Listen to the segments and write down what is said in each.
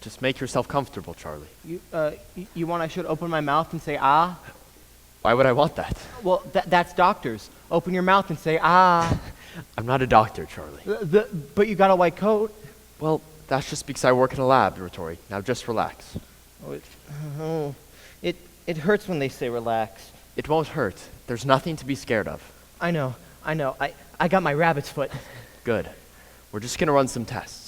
Just make yourself comfortable, Charlie. You want I should open my mouth and say, ah? Why would I want that? Well, that's doctors. Open your mouth and say, ah. I'm not a doctor, Charlie. But you got a white coat. Well, that's just because I work in a laboratory. Now just relax. It hurts when they say relax. It won't hurt. There's nothing to be scared of. I know. I got my rabbit's foot. Good. We're just gonna run some tests.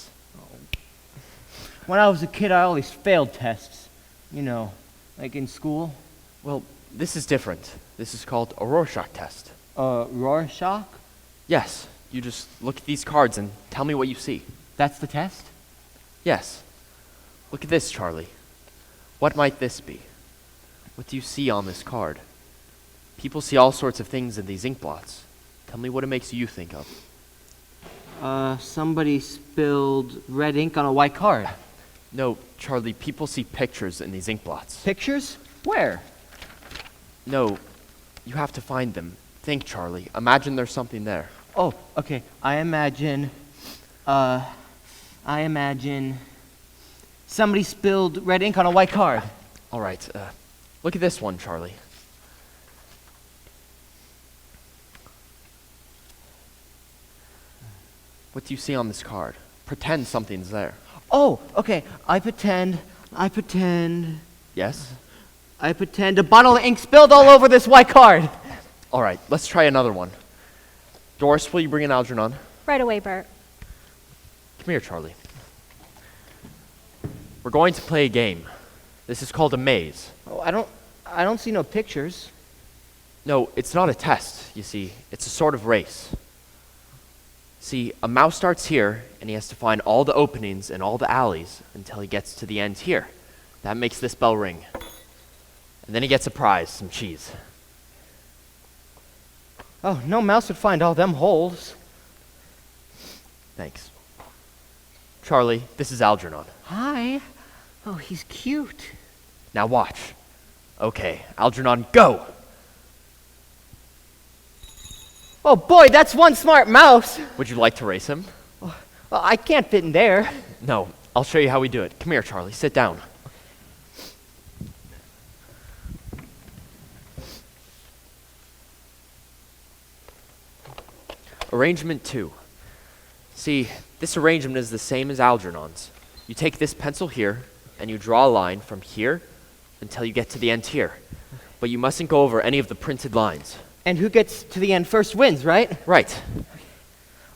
When I was a kid, I always failed tests. You know, like in school. Well, this is different. This is called a Rorschach test. Rorschach? Yes. You just look at these cards and tell me what you see. That's the test? Yes. Look at this, Charlie. What might this be? What do you see on this card? People see all sorts of things in these ink blots. Tell me what it makes you think of. Somebody spilled red ink on a white card. No, Charlie, people see pictures in these ink blots. Pictures? Where? No, you have to find them. Think, Charlie. Imagine there's something there. Oh, okay. I imagine somebody spilled red ink on a white card. All right, look at this one, Charlie. What do you see on this card? Pretend something's there. Oh, okay. I pretend. Yes? I pretend a bottle of ink spilled all over this white card. All right, let's try another one. Doris, will you bring in Algernon? Right away, Bert. Come here, Charlie. We're going to play a game. This is called a maze. Oh, I don't see no pictures. No, it's not a test, you see. It's a sort of race. See, a mouse starts here, and he has to find all the openings and all the alleys until he gets to the end here. That makes this bell ring. And then he gets a prize, some cheese. Oh, no mouse would find all them holes. Thanks. Charlie, this is Algernon. Hi. Oh, he's cute. Now watch. Okay, Algernon, go! Oh boy, that's one smart mouse. Would you like to race him? Well, I can't fit in there. No, I'll show you how we do it. Come here, Charlie, sit down. Arrangement 2. See, this arrangement is the same as Algernon's. You take this pencil here, and you draw a line from here until you get to the end here. But you mustn't go over any of the printed lines. And who gets to the end first wins, right? Right.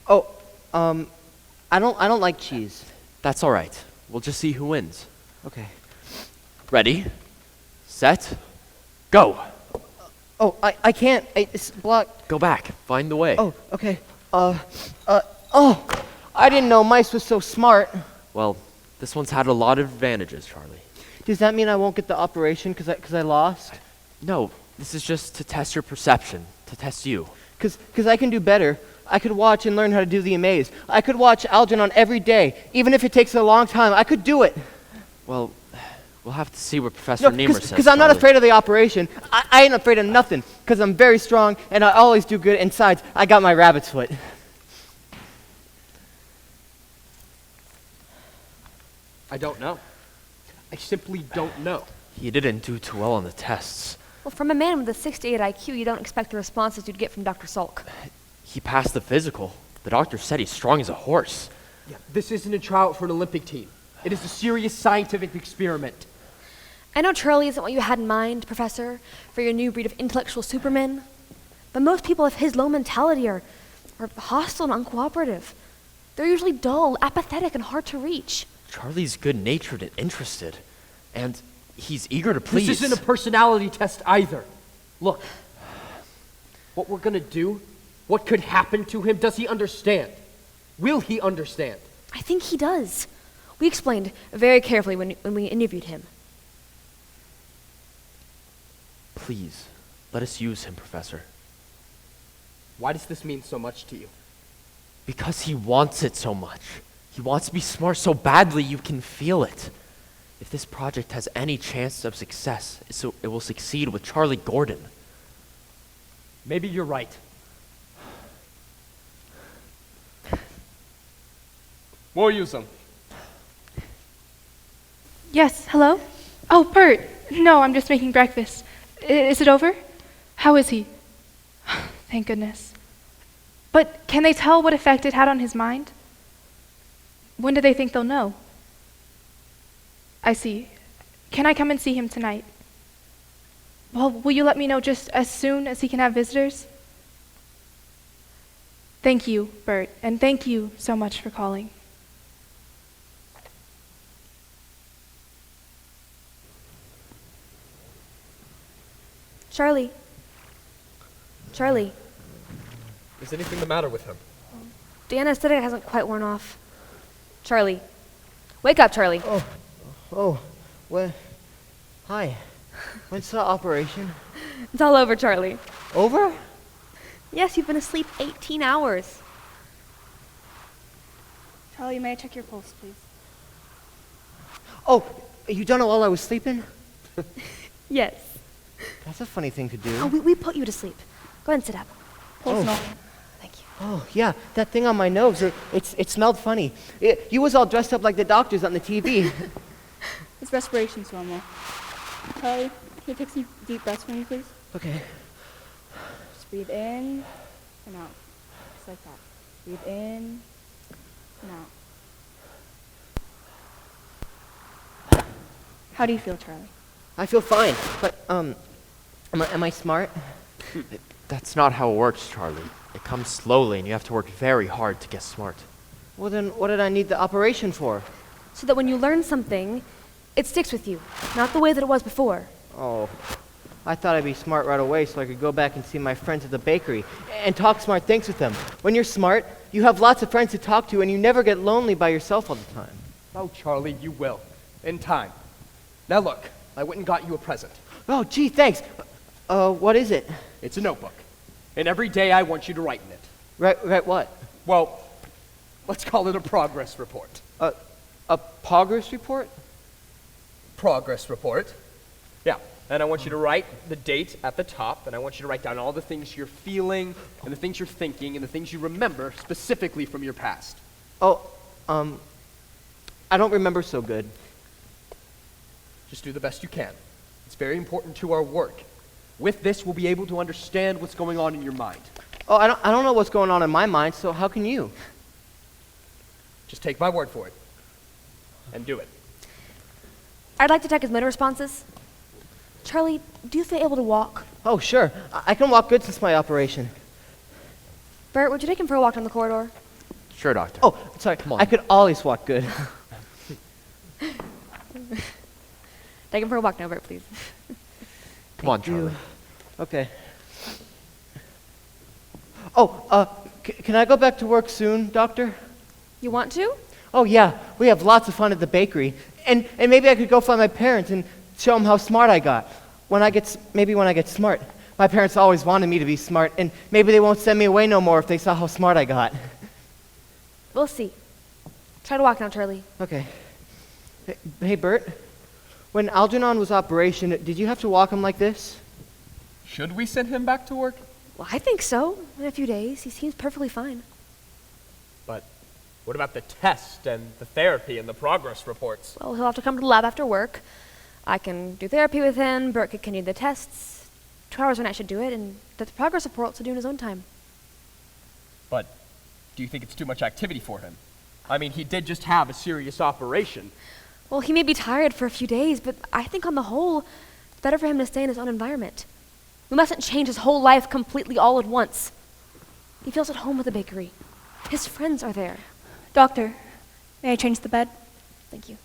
Oh, I don't like cheese. That's all right. We'll just see who wins. Okay. Ready, set, go. Oh, I can't. It's blocked. Go back. Find the way. Oh, okay. I didn't know mice was so smart. Well, this one's had a lot of advantages, Charlie. Does that mean I won't get the operation because I lost? No, this is just to test your perception, to test you. Because I can do better. I could watch and learn how to do the maze. I could watch Algernon every day, even if it takes a long time. I could do it. Well, we'll have to see what Professor Niemer says. Because I'm not Charlie. afraid of the operation. I ain't afraid of nothing. Because I'm very strong and I always do good. And besides, I got my rabbit's foot. I don't know. I simply don't know. He didn't do too well on the tests. Well, from a man with a 68 IQ, you don't expect the responses you'd get from Dr. Salk. He passed the physical. The doctor said he's strong as a horse. Yeah, this isn't a tryout for an Olympic team. It is a serious scientific experiment. I know Charlie isn't what you had in mind, Professor, for your new breed of intellectual supermen. But most people of his low mentality are hostile and uncooperative. They're usually dull, apathetic, and hard to reach. Charlie's good-natured and interested. And he's eager to please. This isn't a personality test either. Look, what we're gonna do, what could happen to him, does he understand? Will he understand? I think he does. We explained very carefully when we interviewed him. Please, let us use him, Professor. Why does this mean so much to you? Because he wants it so much. He wants to be smart so badly you can feel it. If this project has any chance of success, it will succeed with Charlie Gordon. Maybe you're right. We'll use them. Yes, hello? Oh, Bert. No, I'm just making breakfast. Is it over? How is he? Thank goodness. But can they tell what effect it had on his mind? When do they think they'll know? I see. Can I come and see him tonight? Well, will you let me know just as soon as he can have visitors? Thank you, Bert, and thank you so much for calling. Charlie. Charlie. Is anything the matter with him? The anesthetic hasn't quite worn off. Charlie. Wake up, Charlie. Oh, what? Hi. When's the operation? It's all over, Charlie. Over? Yes, you've been asleep 18 hours. Charlie, may I check your pulse, please? Oh, you done it while I was sleeping? Yes. That's a funny thing to do. Oh, we put you to sleep. Go ahead and sit up. Pulse Oh. normal. Thank you. Oh, yeah, that thing on my nose, it smelled funny. You was all dressed up like the doctors on the TV. His respiration's normal. Charlie, can you take some deep breaths for me, please? Okay. Just breathe in and out. Just like that. Breathe in and out. How do you feel, Charlie? I feel fine, but, am I smart? That's not how it works, Charlie. It comes slowly, and you have to work very hard to get smart. Well, then what did I need the operation for? So that when you learn something, it sticks with you, not the way that it was before. Oh, I thought I'd be smart right away so I could go back and see my friends at the bakery and talk smart things with them. When you're smart, you have lots of friends to talk to, and you never get lonely by yourself all the time. Oh, Charlie, you will. In time. Now look, I went and got you a present. Oh, gee, thanks. What is it? It's a notebook. And every day I want you to write in it. Right, what? Well, let's call it a progress report. A progress report? Progress report. Yeah, and I want you to write the date at the top, and I want you to write down all the things you're feeling, and the things you're thinking, and the things you remember specifically from your past. Oh, I don't remember so good. Just do the best you can. It's very important to our work. With this, we'll be able to understand what's going on in your mind. Oh, I don't know what's going on in my mind, so how can you? Just take my word for it. And do it. I'd like to check his motor responses. Charlie, do you feel able to walk? Oh, sure. I can walk good since my operation. Bert, would you take him for a walk down the corridor? Sure, Doctor. Oh, sorry. Come on. I could always walk good. Take him for a walk now, Bert, please. Come on, Thank you. Charlie. Okay. Oh, can I go back to work soon, Doctor? You want to? Oh, yeah. We have lots of fun at the bakery. And maybe I could go find my parents and show them how smart I got. Maybe when I get smart. My parents always wanted me to be smart, and maybe they won't send me away no more if they saw how smart I got. We'll see. Try to walk now, Charlie. Okay. Hey, Bert. When Algernon was operation, did you have to walk him like this? Should we send him back to work? Well, I think so. In a few days. He seems perfectly fine. But what about the test and the therapy and the progress reports? Well, he'll have to come to the lab after work. I can do therapy with him. Bert could continue the tests. 2 hours a night should do it, and the progress reports will do in his own time. But do you think it's too much activity for him? I mean, he did just have a serious operation. Well, he may be tired for a few days, but I think on the whole, it's better for him to stay in his own environment. We mustn't change his whole life completely all at once. He feels at home with the bakery. His friends are there. Doctor, may I change the bed? Thank you.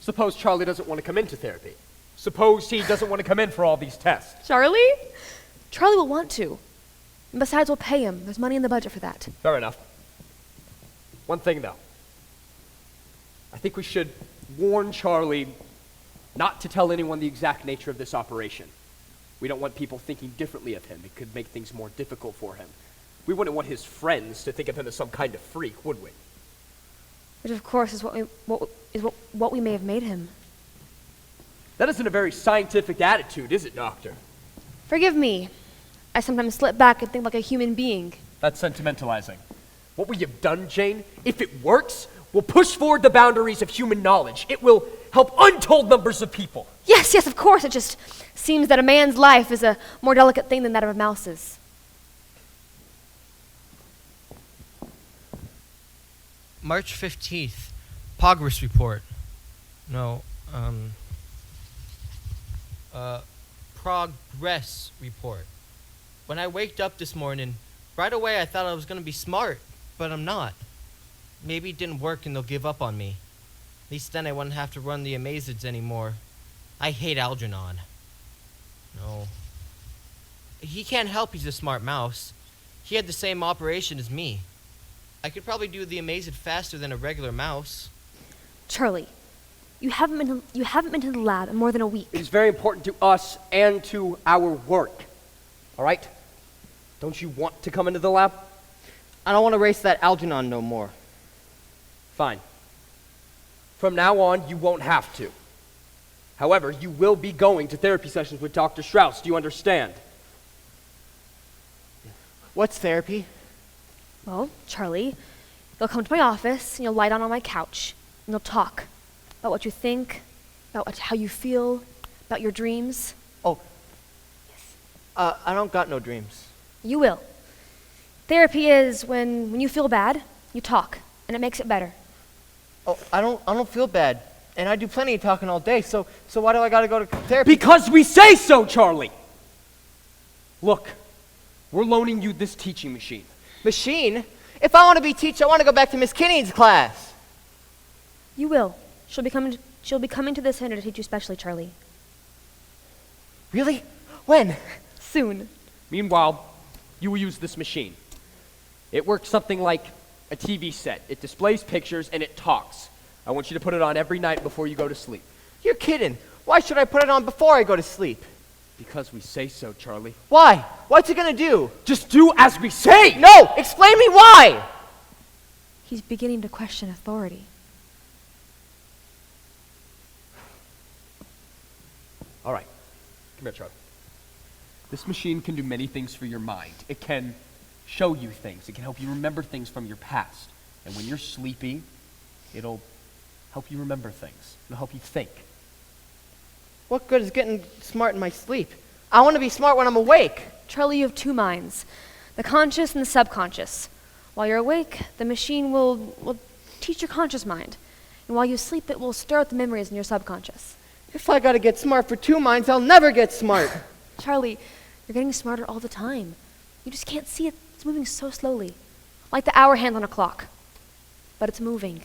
Suppose Charlie doesn't want to come into therapy. Suppose he doesn't want to come in for all these tests. Charlie? Charlie will want to. And besides, we'll pay him. There's money in the budget for that. Fair enough. One thing, though. I think we should warn Charlie not to tell anyone the exact nature of this operation. We don't want people thinking differently of him. It could make things more difficult for him. We wouldn't want his friends to think of him as some kind of freak, would we? Which, of course, is what we may have made him. That isn't a very scientific attitude, is it, Doctor? Forgive me. I sometimes slip back and think like a human being. That's sentimentalizing. What we have done, Jane, if it works, will push forward the boundaries of human knowledge. It will help untold numbers of people. Yes, yes, of course. It just seems that a man's life is a more delicate thing than that of a mouse's. March 15th, progress report. No, progress report. When I waked up this morning, right away I thought I was going to be smart, but I'm not. Maybe it didn't work and they'll give up on me. At least then I wouldn't have to run the Amazids anymore. I hate Algernon. No. He can't help he's a smart mouse. He had the same operation as me. I could probably do the Amazid faster than a regular mouse. Charlie, you haven't been to the lab in more than a week. It is very important to us and to our work. All right? Don't you want to come into the lab? I don't want to race that Algernon no more. Fine. From now on, you won't have to. However, you will be going to therapy sessions with Dr. Strauss. Do you understand? What's therapy? Well, Charlie, you'll come to my office and you'll lie down on my couch and you'll talk about what you think, about how you feel, about your dreams. Oh. I don't got no dreams. You will. Therapy is when you feel bad, you talk, and it makes it better. Oh, I don't feel bad. And I do plenty of talking all day, so why do I gotta go to therapy? Because we say so, Charlie! Look, we're loaning you this teaching machine. Machine? If I want to be teacher, I want to go back to Miss Kinney's class. You will. She'll be coming to this center to teach you specially, Charlie. Really? When? Soon. Meanwhile, you will use this machine. It works something like a TV set. It displays pictures and it talks. I want you to put it on every night before you go to sleep. You're kidding. Why should I put it on before I go to sleep? Because we say so, Charlie. Why? What's it gonna do? Just do as we say! No! Explain me why! He's beginning to question authority. All right. Come here, Charlie. This machine can do many things for your mind. It can show you things. It can help you remember things from your past. And when you're sleepy, it'll help you remember things. It'll help you think. What good is getting smart in my sleep? I want to be smart when I'm awake. Charlie, you have two minds, the conscious and the subconscious. While you're awake, the machine will teach your conscious mind. And while you sleep, it will stir up the memories in your subconscious. If I gotta get smart for two minds, I'll never get smart. Charlie, you're getting smarter all the time. You just can't see it. It's moving so slowly. Like the hour hand on a clock. But it's moving.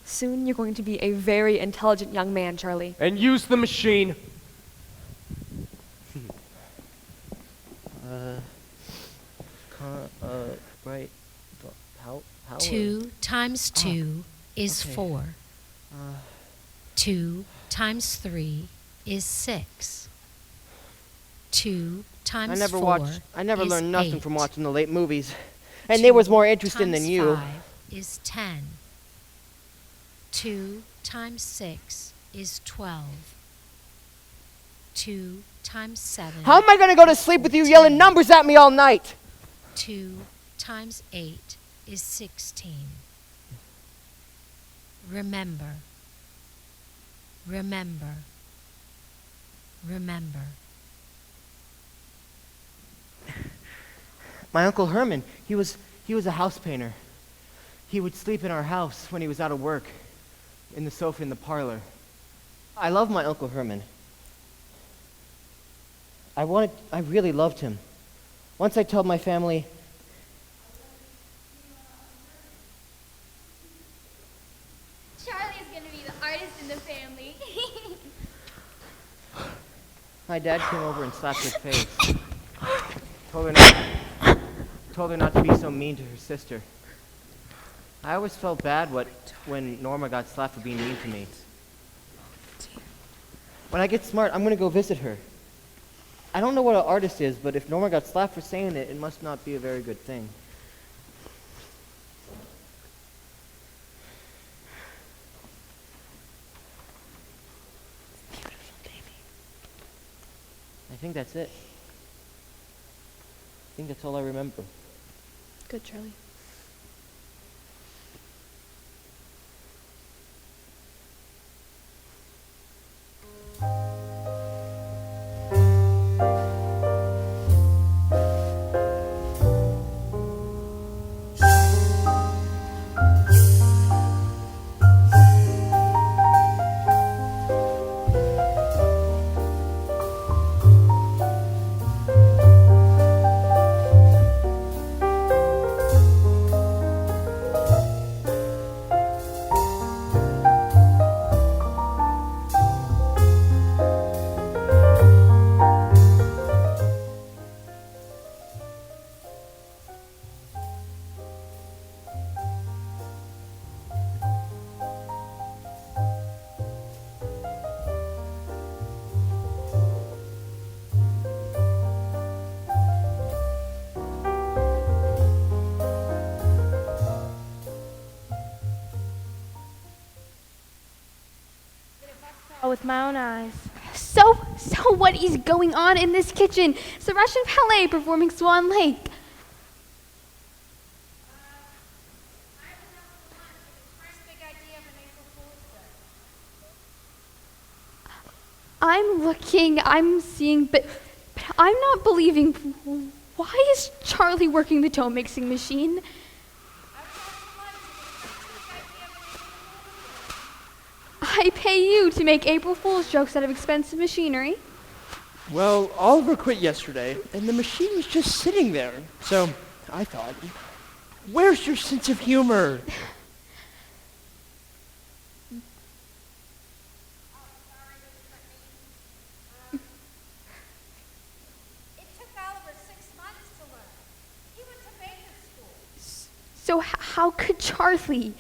Soon you're going to be a very intelligent young man, Charlie. And use the machine. Right. How? 2 times 2 is okay. 4. 2 times 3 is 6. 2 times 4 I never is learned nothing 8. from watching the late movies. And they was more interesting than you. 5 is 10. 2 times 6 is 12. 2 times 7. How am I gonna go to sleep with you yelling numbers at me all night? 2 times 8 is 16. Remember. Remember. Remember. My Uncle Herman, he was a house painter. He would sleep in our house when he was out of work, in the sofa in the parlor. I love my Uncle Herman. I really loved him. Once I told my family, Charlie's gonna be the artist in the family. my dad came over and slapped his face. Told her not to be so mean to her sister. I always felt bad when Norma got slapped for being mean to me. When I get smart, I'm gonna go visit her. I don't know what an artist is, but if Norma got slapped for saying it, it must not be a very good thing. Beautiful baby. I think that's it. I think that's all I remember. Good, Charlie. with my own eyes. So what is going on in this kitchen? It's the Russian ballet performing Swan Lake. I'm seeing, but I'm not believing. Why is Charlie working the dough mixing machine? I pay you to make April Fool's jokes out of expensive machinery. Well, Oliver quit yesterday, and the machine was just sitting there. So I thought, where's your sense of humor? So how could Charlie?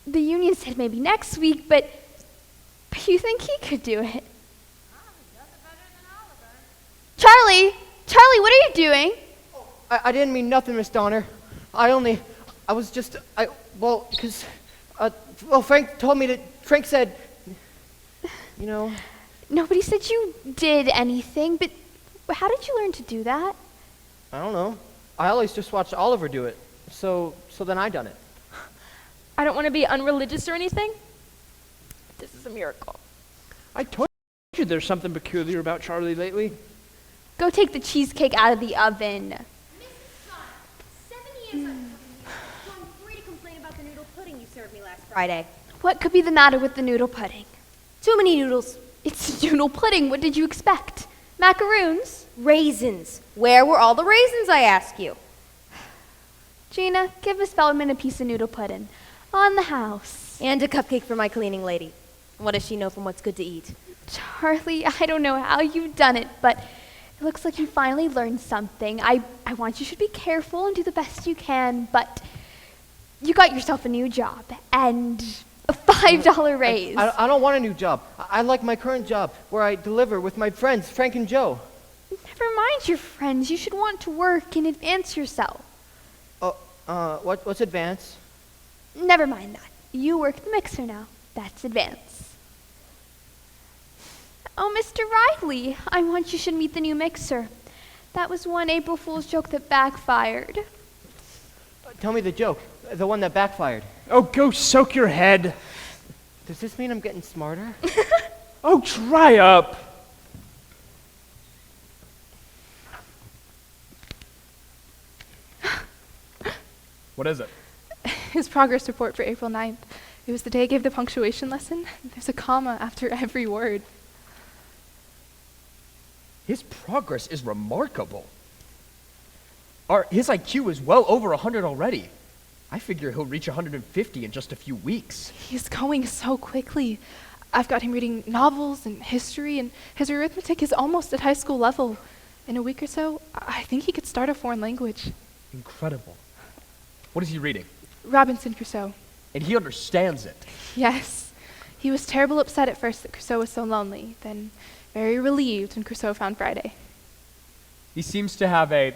The union said maybe next week, but you think he could do it? Charlie, what are you doing? I didn't mean nothing, Miss Donner. Frank said, you know. Nobody said you did anything, but how did you learn to do that? I don't know. I always just watched Oliver do it. So then I done it. I don't want to be unreligious or anything. This is a miracle. I told you there's something peculiar about Charlie lately. Go take the cheesecake out of the oven. Mrs. Sun, 7 years ago, I'm free to complain about the noodle pudding you served me last Friday. What could be the matter with the noodle pudding? Too many noodles. It's noodle pudding. What did you expect? Macaroons? Raisins. Where were all the raisins, I ask you? Gina, give Miss Feldman a piece of noodle pudding. On the house. And a cupcake for my cleaning lady. What does she know from what's good to eat? Charlie, I don't know how you've done it, but it looks like you finally learned something. I want you should be careful and do the best you can, but you got yourself a new job and a $5 raise. I don't want a new job. I like my current job where I deliver with my friends, Frank and Joe. Never mind your friends. You should want to work and advance yourself. What's advance? Never mind that. You work the mixer now. That's advance. Oh, Mr. Riley, I want you should meet the new mixer. That was one April Fool's joke that backfired. Tell me the joke, the one that backfired. Oh, go soak your head. Does this mean I'm getting smarter? Oh, dry up. What is it? His progress report for April 9th. It was the day I gave the punctuation lesson. There's a comma after every word. His progress is remarkable. His IQ is well over 100 already. I figure he'll reach 150 in just a few weeks. He's going so quickly. I've got him reading novels and history, and his arithmetic is almost at high school level. In a week or so, I think he could start a foreign language. Incredible. What is he reading? Robinson Crusoe. And he understands it. Yes. He was terrible upset at first that Crusoe was so lonely, then very relieved when Crusoe found Friday. He seems to have a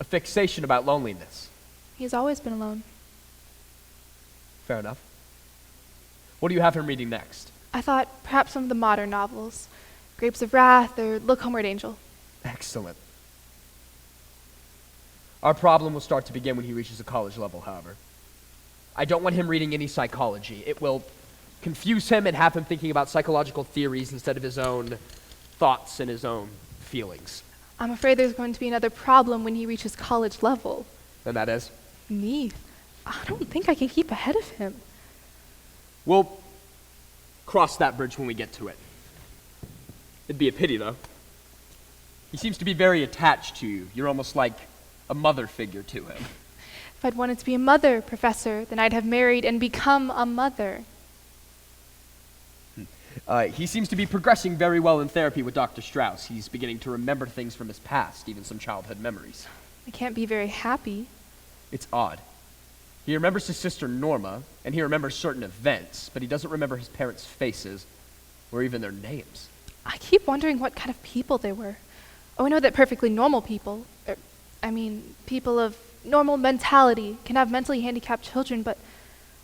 fixation about loneliness. He's always been alone. Fair enough. What do you have him reading next? I thought perhaps some of the modern novels. Grapes of Wrath or Look Homeward Angel. Excellent. Our problem will start to begin when he reaches the college level, however. I don't want him reading any psychology. It will confuse him and have him thinking about psychological theories instead of his own thoughts and his own feelings. I'm afraid there's going to be another problem when he reaches college level. And that is? Me? I don't think I can keep ahead of him. We'll cross that bridge when we get to it. It'd be a pity, though. He seems to be very attached to you. You're almost like a mother figure to him. If I'd wanted to be a mother, Professor, then I'd have married and become a mother. He seems to be progressing very well in therapy with Dr. Strauss. He's beginning to remember things from his past, even some childhood memories. I can't be very happy. It's odd. He remembers his sister Norma, and he remembers certain events, but he doesn't remember his parents' faces, or even their names. I keep wondering what kind of people they were. Oh, I know that perfectly normal people, people of normal mentality can have mentally handicapped children, but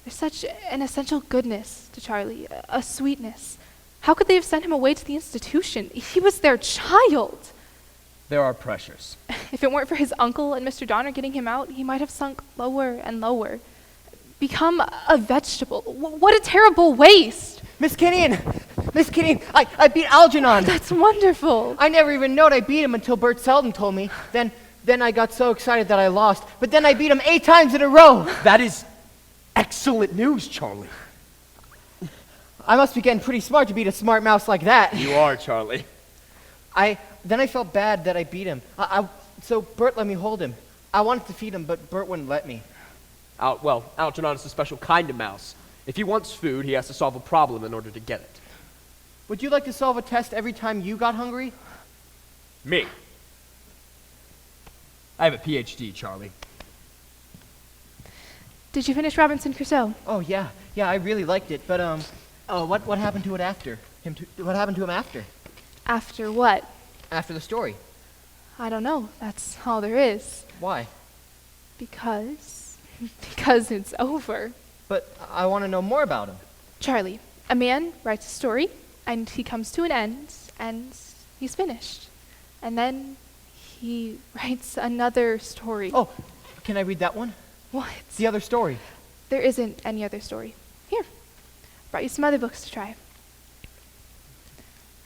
There's such an essential goodness to Charlie, a sweetness. How could they have sent him away to the institution? He was their child. There are pressures. If it weren't for his uncle and Mr. Donner getting him out, he might have sunk lower and lower. Become a vegetable. What a terrible waste! Miss Kinnian! Miss Kinnian, I beat Algernon! That's wonderful! I never even knowed I beat him until Bert Selden told me. Then I got so excited that I lost. But then I beat him 8 times in a row! That is excellent news, Charlie. I must be getting pretty smart to beat a smart mouse like that. You are, Charlie. Then I felt bad that I beat him. So Bert let me hold him. I wanted to feed him, but Bert wouldn't let me. Algernon is a special kind of mouse. If he wants food, he has to solve a problem in order to get it. Would you like to solve a test every time you got hungry? Me. I have a PhD, Charlie. Did you finish Robinson Crusoe? Oh, yeah, I really liked it, but, what happened to it after? What happened to him after? After what? After the story. I don't know. That's all there is. Why? Because it's over. But I want to know more about him. Charlie, a man writes a story, and he comes to an end, and he's finished. And then he writes another story. Oh, can I read that one? What? The other story. There isn't any other story. Here, brought you some other books to try.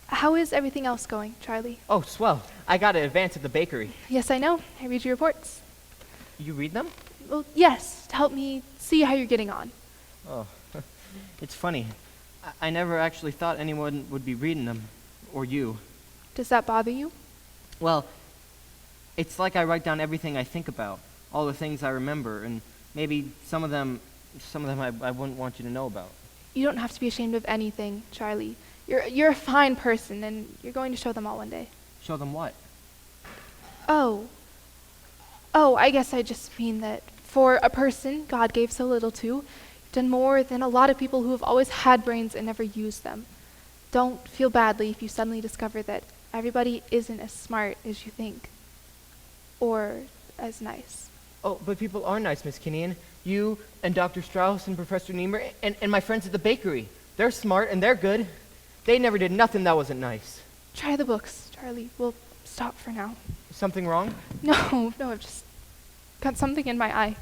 How is everything else going, Charlie? Oh, swell. I got an advance at the bakery. Yes, I know. I read your reports. You read them? Well, yes, to help me see how you're getting on. Oh, it's funny. I never actually thought anyone would be reading them, or you. Does that bother you? Well, it's like I write down everything I think about, all the things I remember, and maybe some of them I wouldn't want you to know about. You don't have to be ashamed of anything, Charlie. You're a fine person, and you're going to show them all one day. Show them what? Oh, I guess I just mean that for a person God gave so little to, you've done more than a lot of people who have always had brains and never used them. Don't feel badly if you suddenly discover that everybody isn't as smart as you think, or as nice. Oh, but people are nice, Miss Kinnian. You and Dr. Strauss and Professor Niemer and my friends at the bakery. They're smart and they're good. They never did nothing that wasn't nice. Try the books, Charlie. We'll stop for now. Something wrong? No, I've just got something in my eye.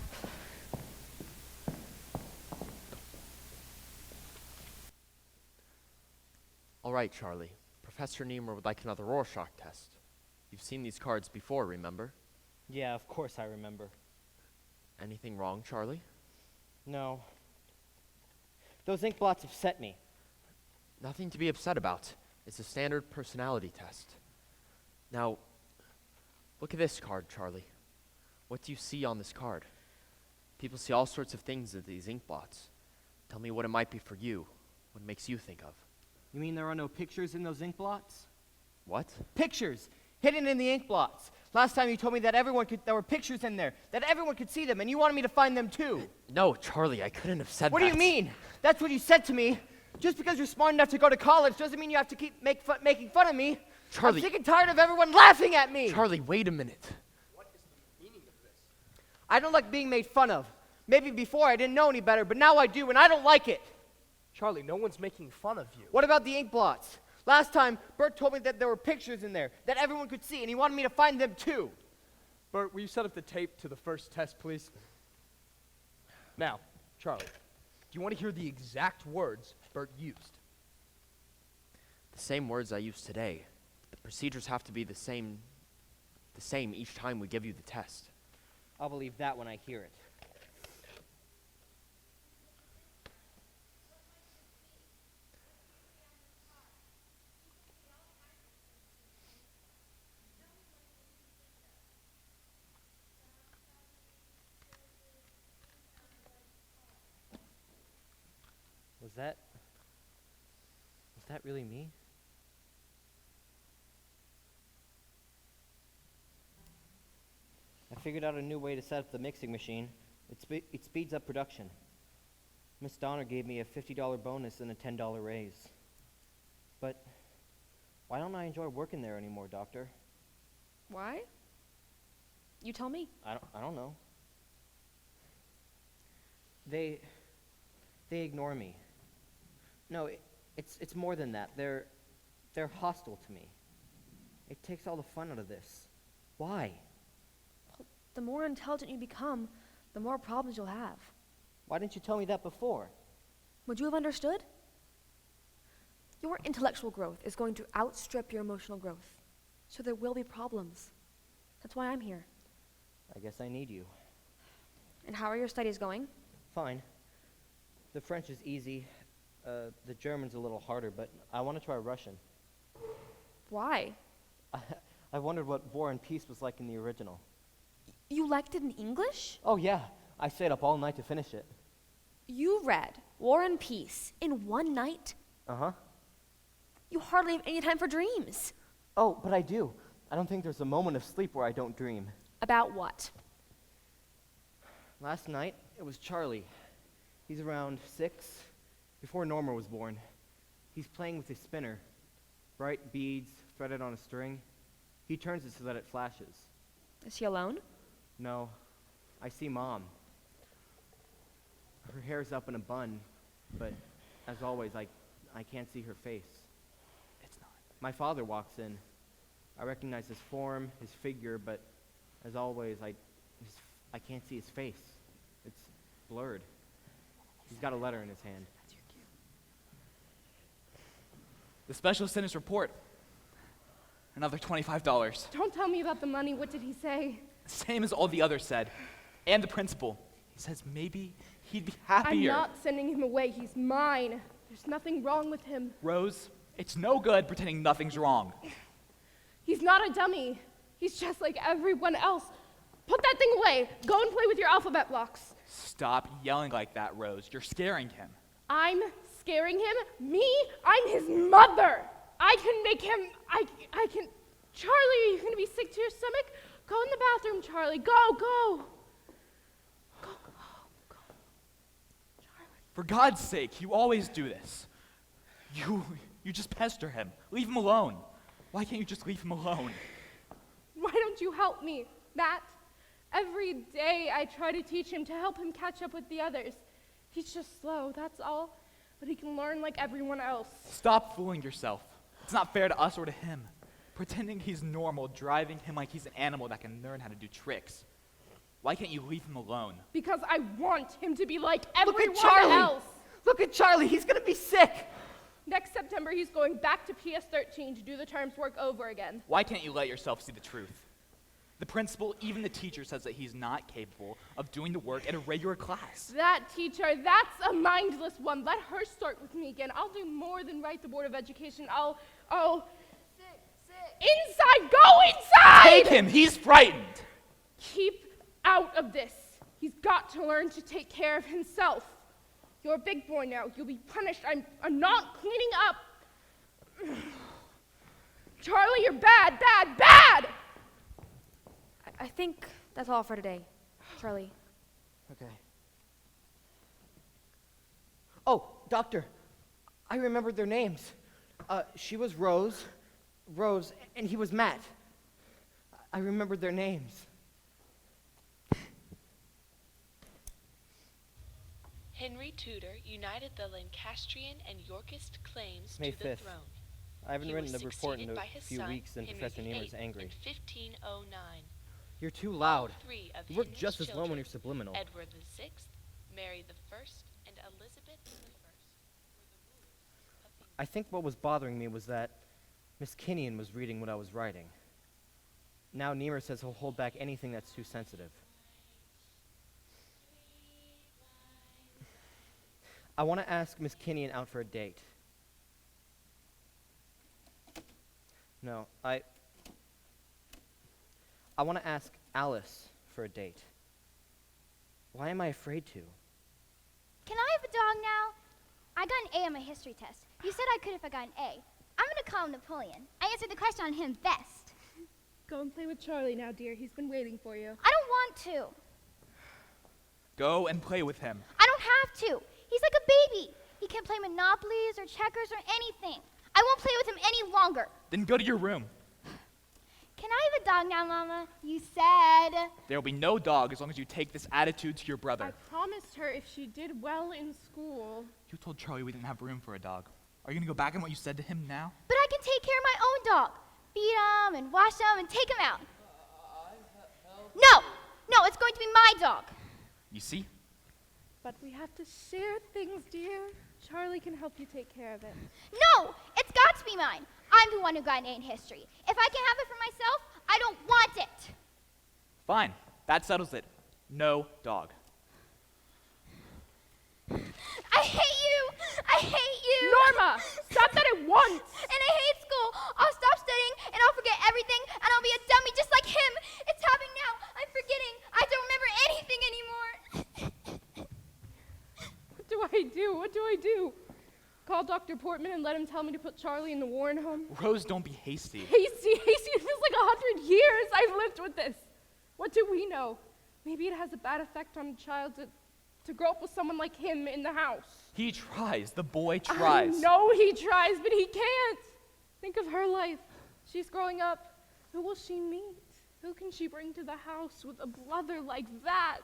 All right, Charlie. Professor Niemer would like another Rorschach test. You've seen these cards before, remember? Yeah, of course I remember. Anything wrong, Charlie? No. Those ink blots upset me. Nothing to be upset about. It's a standard personality test. Now, look at this card, Charlie. What do you see on this card? People see all sorts of things in these ink blots. Tell me what it might be for you. What it makes you think of. You mean there are no pictures in those ink blots? What? Pictures! Hidden in the ink blots. Last time you told me that there were pictures in there, that everyone could see them, and you wanted me to find them too. No, Charlie, I couldn't have said that. What do you mean? That's what you said to me. Just because you're smart enough to go to college doesn't mean you have to keep making fun of me. Charlie. I'm sick and tired of everyone laughing at me. Charlie, wait a minute. What is the meaning of this? I don't like being made fun of. Maybe before I didn't know any better, but now I do, and I don't like it. Charlie, no one's making fun of you. What about the ink blots? Last time, Bert told me that there were pictures in there that everyone could see, and he wanted me to find them too. Bert, will you set up the tape to the first test, please? Now, Charlie, do you want to hear the exact words Bert used? The same words I used today. The procedures have to be the same each time we give you the test. I'll believe that when I hear it. Was that really me? I figured out a new way to set up the mixing machine. It speeds up production. Miss Donner gave me a $50 bonus and a $10 raise. But why don't I enjoy working there anymore, Doctor? Why? You tell me. I don't know. They They ignore me. No, it's more than that. They're hostile to me. It takes all the fun out of this. Why? The more intelligent you become, the more problems you'll have. Why didn't you tell me that before? Would you have understood? Your intellectual growth is going to outstrip your emotional growth. So there will be problems. That's why I'm here. I guess I need you. And how are your studies going? Fine. The French is easy. The German's a little harder, but I want to try Russian. Why? I wondered what War and Peace was like in the original. You liked it in English? Oh yeah, I stayed up all night to finish it. You read War and Peace in one night? Uh-huh. You hardly have any time for dreams. Oh, but I do. I don't think there's a moment of sleep where I don't dream. About what? Last night, it was Charlie. He's around 6, before Norma was born. He's playing with his spinner. Bright beads threaded on a string. He turns it so that it flashes. Is he alone? No, I see Mom. Her hair's up in a bun, but as always, I can't see her face. It's not. My father walks in. I recognize his form, his figure, but as always, I can't see his face. It's blurred. He's got a letter in his hand. The special sentence report. Another $25. Don't tell me about the money. What did he say? Same as all the others said. And the principal. He says maybe he'd be happier. I'm not sending him away. He's mine. There's nothing wrong with him. Rose, it's no good pretending nothing's wrong. He's not a dummy. He's just like everyone else. Put that thing away. Go and play with your alphabet blocks. Stop yelling like that, Rose. You're scaring him. I'm scaring him? Me? I'm his mother. I can make him, I can. Charlie, are you going to be sick to your stomach? Go in the bathroom, Charlie. Go. Go. Charlie. For God's sake, you always do this. You just pester him. Leave him alone. Why can't you just leave him alone? Why don't you help me, Matt? Every day I try to teach him to help him catch up with the others. He's just slow, that's all. But he can learn like everyone else. Stop fooling yourself. It's not fair to us or to him. Pretending he's normal, driving him like he's an animal that can learn how to do tricks. Why can't you leave him alone? Because I want him to be like everyone Look at Charlie! else. Look at Charlie! He's gonna be sick! Next September, he's going back to PS13 to do the term's work over again. Why can't you let yourself see the truth? The principal, even the teacher, says that he's not capable of doing the work at a regular class. That teacher, that's a mindless one. Let her start with me again. I'll do more than write the Board of Education. I'll... Sit. Inside! Go inside! Take him! He's frightened! Keep out of this. He's got to learn to take care of himself. You're a big boy now. You'll be punished. I'm not cleaning up. Charlie, you're bad. I think that's all for today, Charlie. Okay. Oh, Doctor, I remembered their names. She was Rose, and he was Matt. I remembered their names. Henry Tudor united the Lancastrian and Yorkist claims May to the 5th. throne. I haven't He written was the report in succeeded a by his few son, weeks, and Henry Professor Niemer's VIII angry. In 1509. You're too loud. Three of You work Henry's just as well when you're children, subliminal. Edward VI, Mary I, and Elizabeth I were the rulers of I think what was bothering me was that Miss Kinnian was reading what I was writing. Now Niemer says he'll hold back anything that's too sensitive. I want to ask Miss Kinnian out for a date. No, I want to ask Alice for a date. Why am I afraid to? Can I have a dog now? I got an A on my history test. You said I could if I got an A. I'm going to call him Napoleon. I answered the question on him best. Go and play with Charlie now, dear. He's been waiting for you. I don't want to. Go and play with him. I don't have to. He's like a baby. He can't play Monopolies or checkers or anything. I won't play with him any longer. Then go to your room. Can I have a dog now, Mama? You said. There will be no dog as long as you take this attitude to your I brother. promise promised her if she did well in school. You told Charlie we didn't have room for a dog. Are you gonna go back on what you said to him now? But I can take care of my own dog. Feed him and wash him and take him out. No, it's going to be my dog. You see? But we have to share things, dear. Charlie can help you take care of it. No, it's got to be mine. I'm the one who got an A in history. If I can have it for myself, I don't want it. Fine, that settles it. No dog. I hate you. I hate you. Norma, stop that at once. And I hate school. I'll stop studying and I'll forget everything and I'll be a dummy just like him. It's happening now. I'm forgetting. I don't remember anything anymore. What do I do? Call Dr. Portman and let him tell me to put Charlie in the Warren home? Rose, don't be hasty. Hasty, it feels like 100 years I've lived with this. What do we know? Maybe it has a bad effect on a child to grow up with someone like him in the house. He tries. The boy tries. I know he tries, but he can't. Think of her life. She's growing up. Who will she meet? Who can she bring to the house with a brother like that?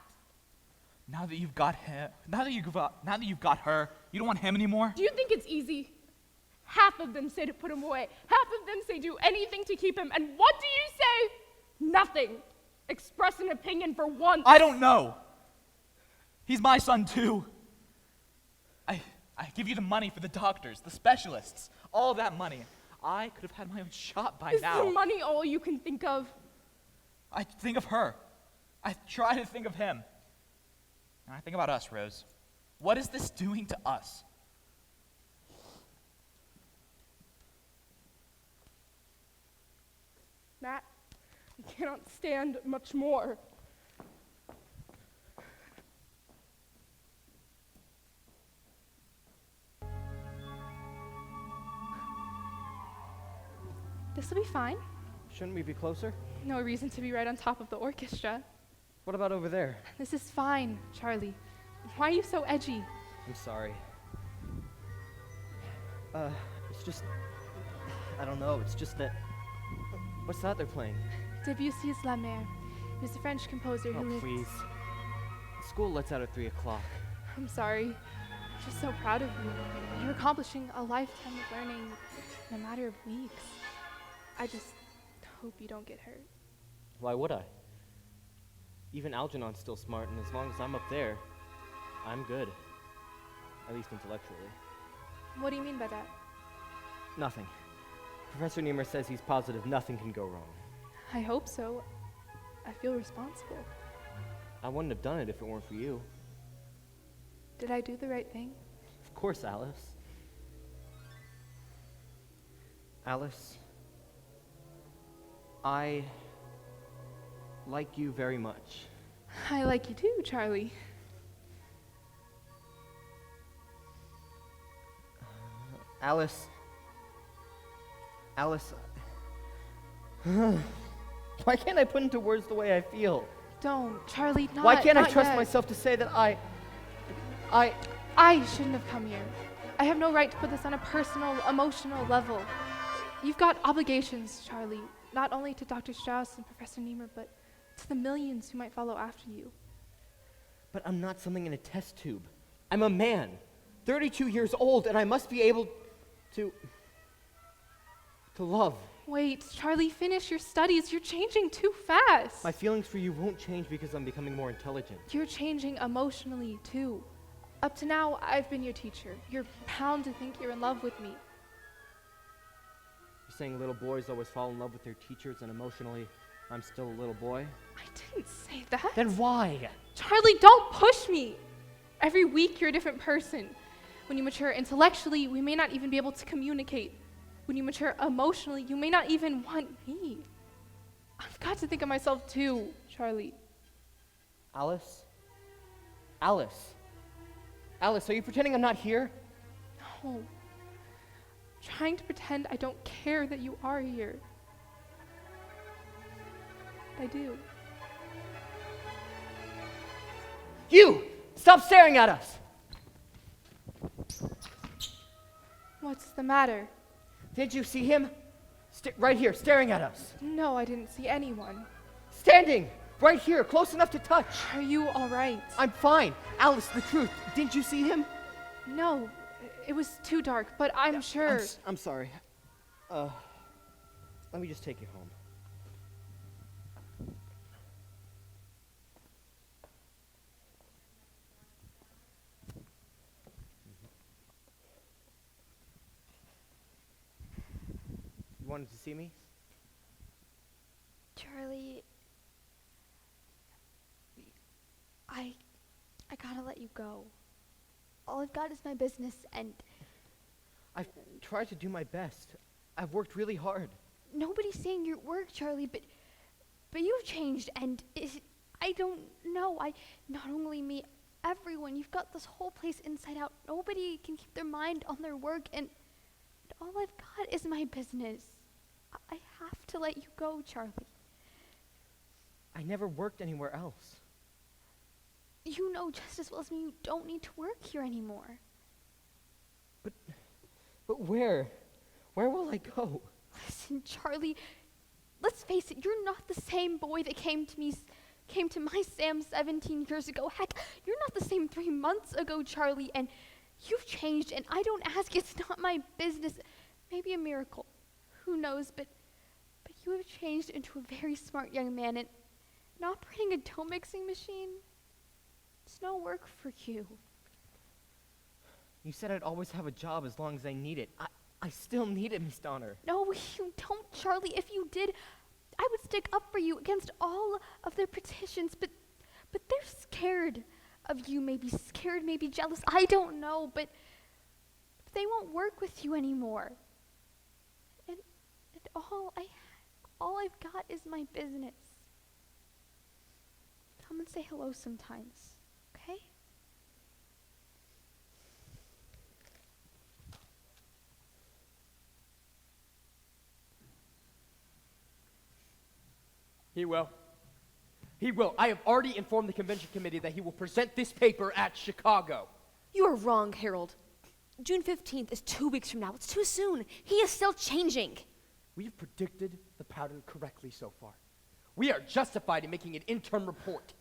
Now that you've got him, now that you've got her, you don't want him anymore? Do you think it's easy? Half of them say to put him away. Half of them say do anything to keep him. And what do you say? Nothing. Express an opinion for once. I don't know. He's my son too. I give you the money for the doctors, the specialists, all that money. I could have had my own shot by now. Is the money all you can think of? I think of her. I try to think of him. And I think about us, Rose. What is this doing to us? Matt, I cannot stand much more. This will be fine. Shouldn't we be closer? No reason to be right on top of the orchestra. What about over there? This is fine, Charlie. Why are you so edgy? I'm sorry. It's just, I don't know, it's just that, what's that they're playing? Debussy's La Mer. He was a French composer who Oh, lived... please. School lets out at 3 o'clock. I'm sorry. I'm just so proud of you. You're accomplishing a lifetime of learning in a matter of weeks. I just hope you don't get hurt. Why would I? Even Algernon's still smart, and as long as I'm up there, I'm good. At least intellectually. What do you mean by that? Nothing. Professor Niemer says he's positive nothing can go wrong. I hope so. I feel responsible. I wouldn't have done it if it weren't for you. Did I do the right thing? Of course, Alice. Alice, I like you very much. I like you too, Charlie. Alice. Why can't I put into words the way I feel? Don't, Charlie, not Why can't I not trust yet. myself to say that I shouldn't have come here. I have no right to put this on a personal, emotional level. You've got obligations, Charlie, not only to Dr. Strauss and Professor Niemer, but to the millions who might follow after you. But I'm not something in a test tube. I'm a man, 32 years old, and I must be able to love. Wait, Charlie, finish your studies. You're changing too fast. My feelings for you won't change because I'm becoming more intelligent. You're changing emotionally, too. Up to now, I've been your teacher. You're bound to think you're in love with me. You're saying little boys always fall in love with their teachers, and emotionally, I'm still a little boy? I didn't say that. Then why? Charlie, don't push me. Every week, you're a different person. When you mature intellectually, we may not even be able to communicate. When you mature emotionally, you may not even want me. I've got to think of myself too, Charlie. Alice? Alice, are you pretending I'm not here? No. I'm trying to pretend I don't care that you are here. I do. You! Stop staring at us! What's the matter? Did you see him? Right here, staring at us. No, I didn't see anyone. Standing! Right here, close enough to touch. Are you all right? I'm fine. Alice, the truth. Didn't you see him? No, it was too dark, but I'm sure. I'm sorry. Let me just take you home. You wanted to see me? Charlie, I gotta let you go. All I've got is my business, and I've tried to do my best. I've worked really hard. nobody's saying your work, Charlie, but you've changed, and I don't know. Not only me, everyone. You've got this whole place inside out. Nobody can keep their mind on their work, and all I've got is my business. I have to let you go, Charlie. I never worked anywhere else. You know just as well as me you don't need to work here anymore. But where? Where will I go? Listen, Charlie, let's face it, you're not the same boy that came to my Sam 17 years ago. Heck, you're not the same 3 months ago, Charlie, and you've changed, and I don't ask, it's not my business. Maybe a miracle. Who knows, but you have changed into a very smart young man, and operating a dough mixing machine, it's no work for you. You said I'd always have a job as long as I need it. I still need it, Miss Donner. No, you don't, Charlie. If you did, I would stick up for you against all of their petitions, but they're scared of you, maybe scared, maybe jealous, I don't know, but they won't work with you anymore. And all I've got is my business. Come and say hello sometimes, okay? He will. He will. I have already informed the convention committee that he will present this paper at Chicago. You are wrong, Harold. June 15th is 2 weeks from now. It's too soon. He is still changing. We have predicted the pattern correctly so far. We are justified in making an interim report.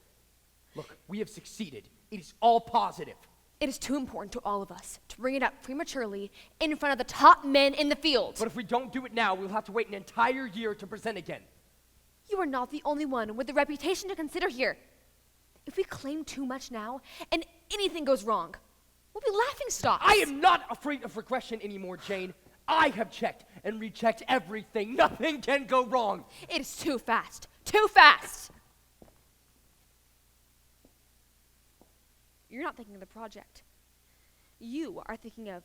Look, we have succeeded. It is all positive. It is too important to all of us to bring it up prematurely in front of the top men in the field. But if we don't do it now, we'll have to wait an entire year to present again. You are not the only one with a reputation to consider here. If we claim too much now and anything goes wrong, we'll be laughing stocks. I am not afraid of regression anymore, Jane. I have checked and rechecked everything. Nothing can go wrong. It is too fast. Too fast. You're not thinking of the project. You are thinking of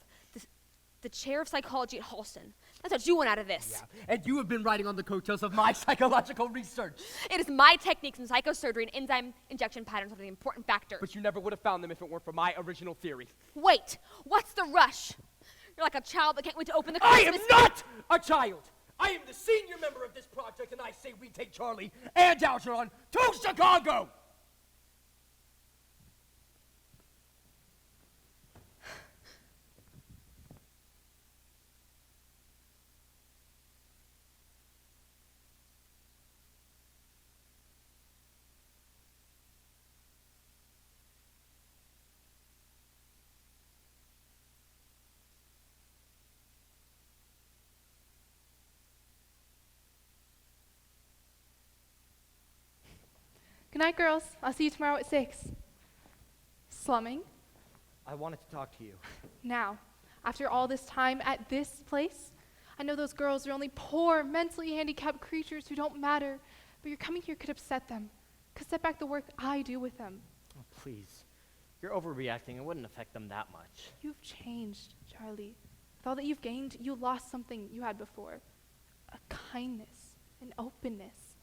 the chair of psychology at Halston. That's what you want out of this. Yeah, and you have been riding on the coattails of my psychological research. It is my techniques in psychosurgery and enzyme injection patterns are the important factors. But you never would have found them if it weren't for my original theory. Wait, what's the rush? You're like a child that can't wait to open the I Christmas... am not a child! I am the senior member of this project, and I say we take Charlie and Algernon to Chicago! Good night, girls. I'll see you tomorrow at 6. Slumming? I wanted to talk to you. Now, after all this time at this place, I know those girls are only poor, mentally handicapped creatures who don't matter, but your coming here could upset them, could set back the work I do with them. Oh, please. You're overreacting. It wouldn't affect them that much. You've changed, Charlie. With all that you've gained, you lost something you had before. A kindness, an openness.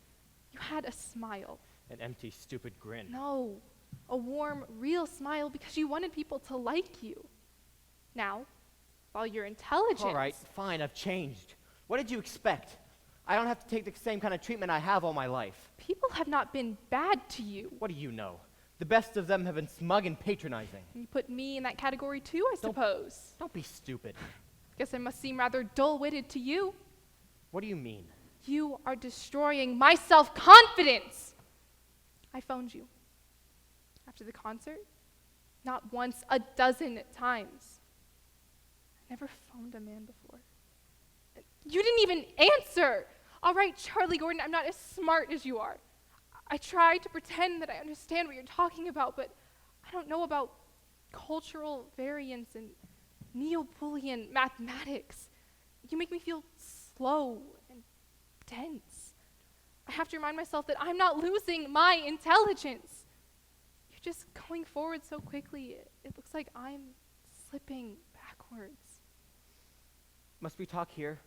You had a smile. An empty, stupid grin. No, a warm, real smile because you wanted people to like you. Now, while you're intelligent... All right, fine, I've changed. What did you expect? I don't have to take the same kind of treatment I have all my life. People have not been bad to you. What do you know? The best of them have been smug and patronizing. You put me in that category too, I suppose. Don't be stupid. Guess I must seem rather dull-witted to you. What do you mean? You are destroying my self-confidence. I phoned you. After the concert? Not once, a dozen times. I never phoned a man before. You didn't even answer! All right, Charlie Gordon, I'm not as smart as you are. I try to pretend that I understand what you're talking about, but I don't know about cultural variance and Neo-Boolean mathematics. You make me feel slow and dense. I have to remind myself that I'm not losing my intelligence. You're just going forward so quickly, it looks like I'm slipping backwards. Must we talk here?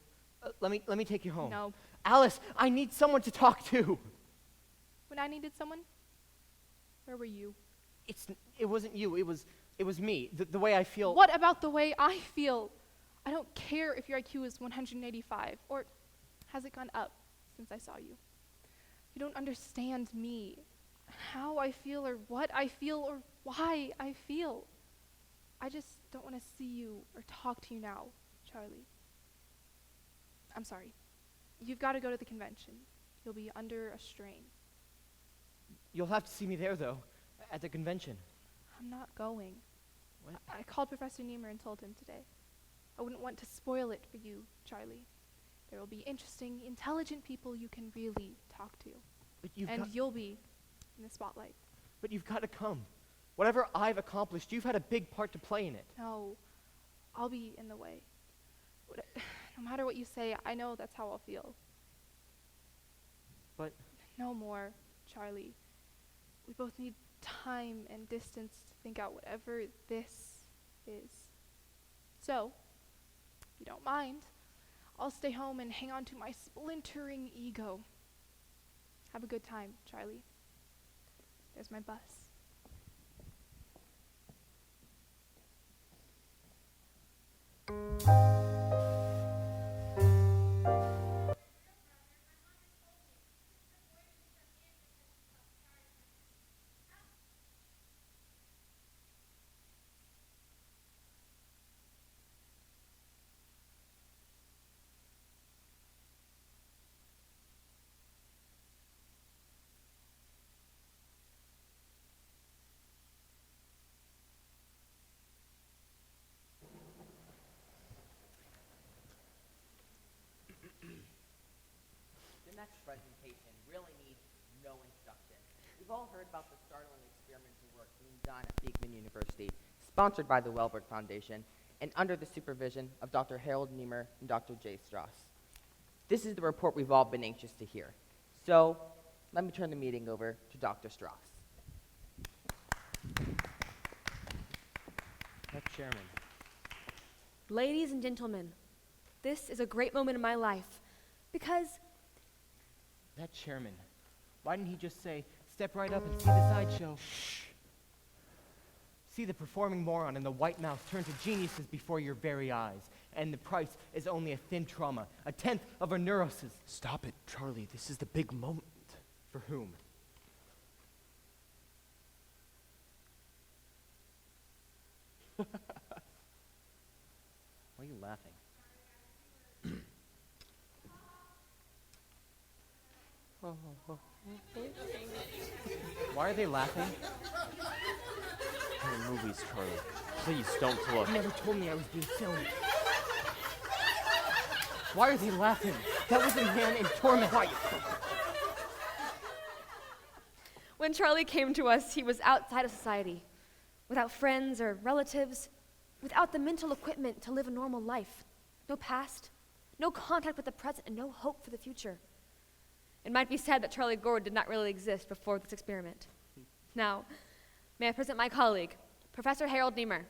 Let me take you home. No. Alice, I need someone to talk to. When I needed someone, where were you? It wasn't you. It was me. The way I feel. What about the way I feel? I don't care if your IQ is 185, or has it gone up since I saw you? You don't understand me, how I feel, or what I feel, or why I feel. I just don't want to see you or talk to you now, Charlie. I'm sorry. You've got to go to the convention. You'll be under a strain. You'll have to see me there, though, at the convention. I'm not going. What? I called Professor Niemer and told him today. I wouldn't want to spoil it for you, Charlie. There will be interesting, intelligent people you can really talk to. But you'll be in the spotlight. But you've got to come. Whatever I've accomplished, you've had a big part to play in it. No, I'll be in the way. No matter what you say, I know that's how I'll feel. But no more, Charlie. We both need time and distance to think out whatever this is. So, if you don't mind, I'll stay home and hang on to my splintering ego. Have a good time, Charlie. There's my bus. The next presentation really needs no introduction. We've all heard about the startling experimental work being done at Beekman University, sponsored by the Wellberg Foundation, and under the supervision of Dr. Harold Niemer and Dr. Jay Strauss. This is the report we've all been anxious to hear. So, let me turn the meeting over to Dr. Strauss. Chairman. Ladies and gentlemen, this is a great moment in my life because That chairman. Why didn't he just say, step right up and see the sideshow? Shh. See the performing moron and the white mouse turn to geniuses before your very eyes. And the price is only a thin trauma, a tenth of a neurosis. Stop it, Charlie. This is the big moment. For whom? Why are you laughing? Why are they laughing? They're movies, Charlie. Please don't look. You never told me I was being filmed. Why are they laughing? That was a man in torment. Quiet. when Charlie came to us, he was outside of society, without friends or relatives, without the mental equipment to live a normal life. No past, no contact with the present, and no hope for the future. It might be said that Charlie Gordon did not really exist before this experiment. Now, may I present my colleague, Professor Harold Niemer.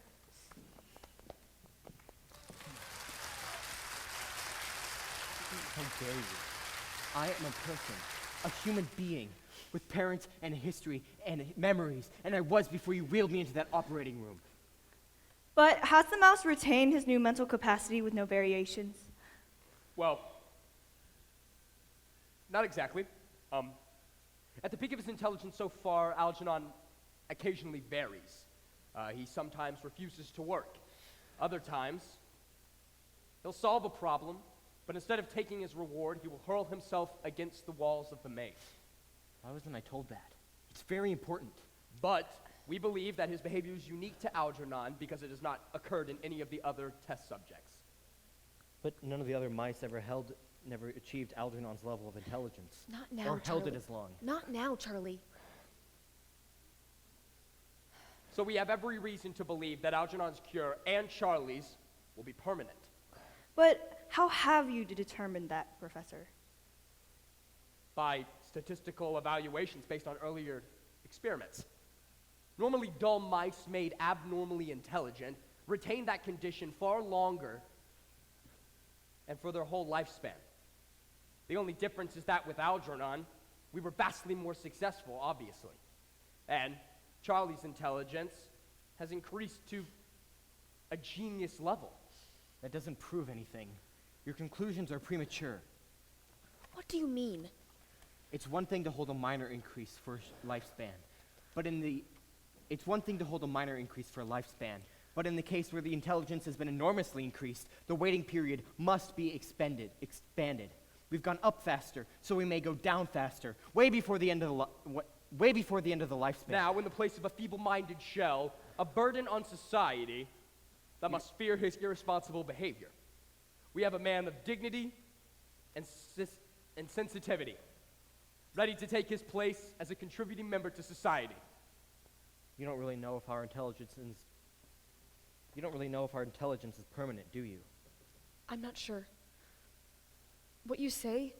How dare you? I am a person, a human being, with parents and a history and memories, and I was before you wheeled me into that operating room. But has the mouse retained his new mental capacity with no variations? Well, not exactly. At the peak of his intelligence so far, Algernon occasionally varies. He sometimes refuses to work. Other times, he'll solve a problem, but instead of taking his reward, he will hurl himself against the walls of the maze. Why wasn't I told that? It's very important. But we believe that his behavior is unique to Algernon because it has not occurred in any of the other test subjects. But none of the other mice never achieved Algernon's level of intelligence. Not now, or held it Charlie. as long. Not now, Charlie. So we have every reason to believe that Algernon's cure and Charlie's will be permanent. But how have you determined that, Professor? By statistical evaluations based on earlier experiments. Normally dull mice made abnormally intelligent retain that condition far longer and for their whole lifespan. The only difference is that with Algernon, we were vastly more successful, obviously. And Charlie's intelligence has increased to a genius level. That doesn't prove anything. Your conclusions are premature. What do you mean? It's one thing to hold a minor increase for lifespan, but in the case where the intelligence has been enormously increased, the waiting period must be expanded. We've gone up faster, so we may go down faster, way before the end of the lifespan. Now, in the place of a feeble-minded shell, a burden on society that must fear his irresponsible behavior. We have a man of dignity and sensitivity, ready to take his place as a contributing member to society. You don't really know if our intelligence is permanent, do you? I'm not sure. What you say,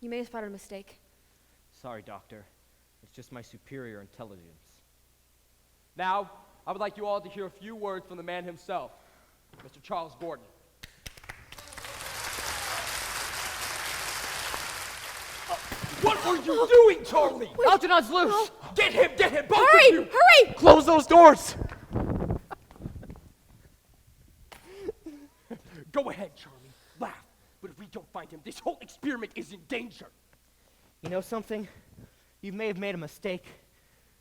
you may have spotted a mistake. Sorry, Doctor. It's just my superior intelligence. Now, I would like you all to hear a few words from the man himself, Mr. Charles Gordon. What are you doing, Charlie? Algernon's loose! No. Get him, both Hurry, of you! hurry! Close those doors! Go ahead, Charlie, laugh. But if we don't find him, this whole experiment is in danger. You know something? You may have made a mistake,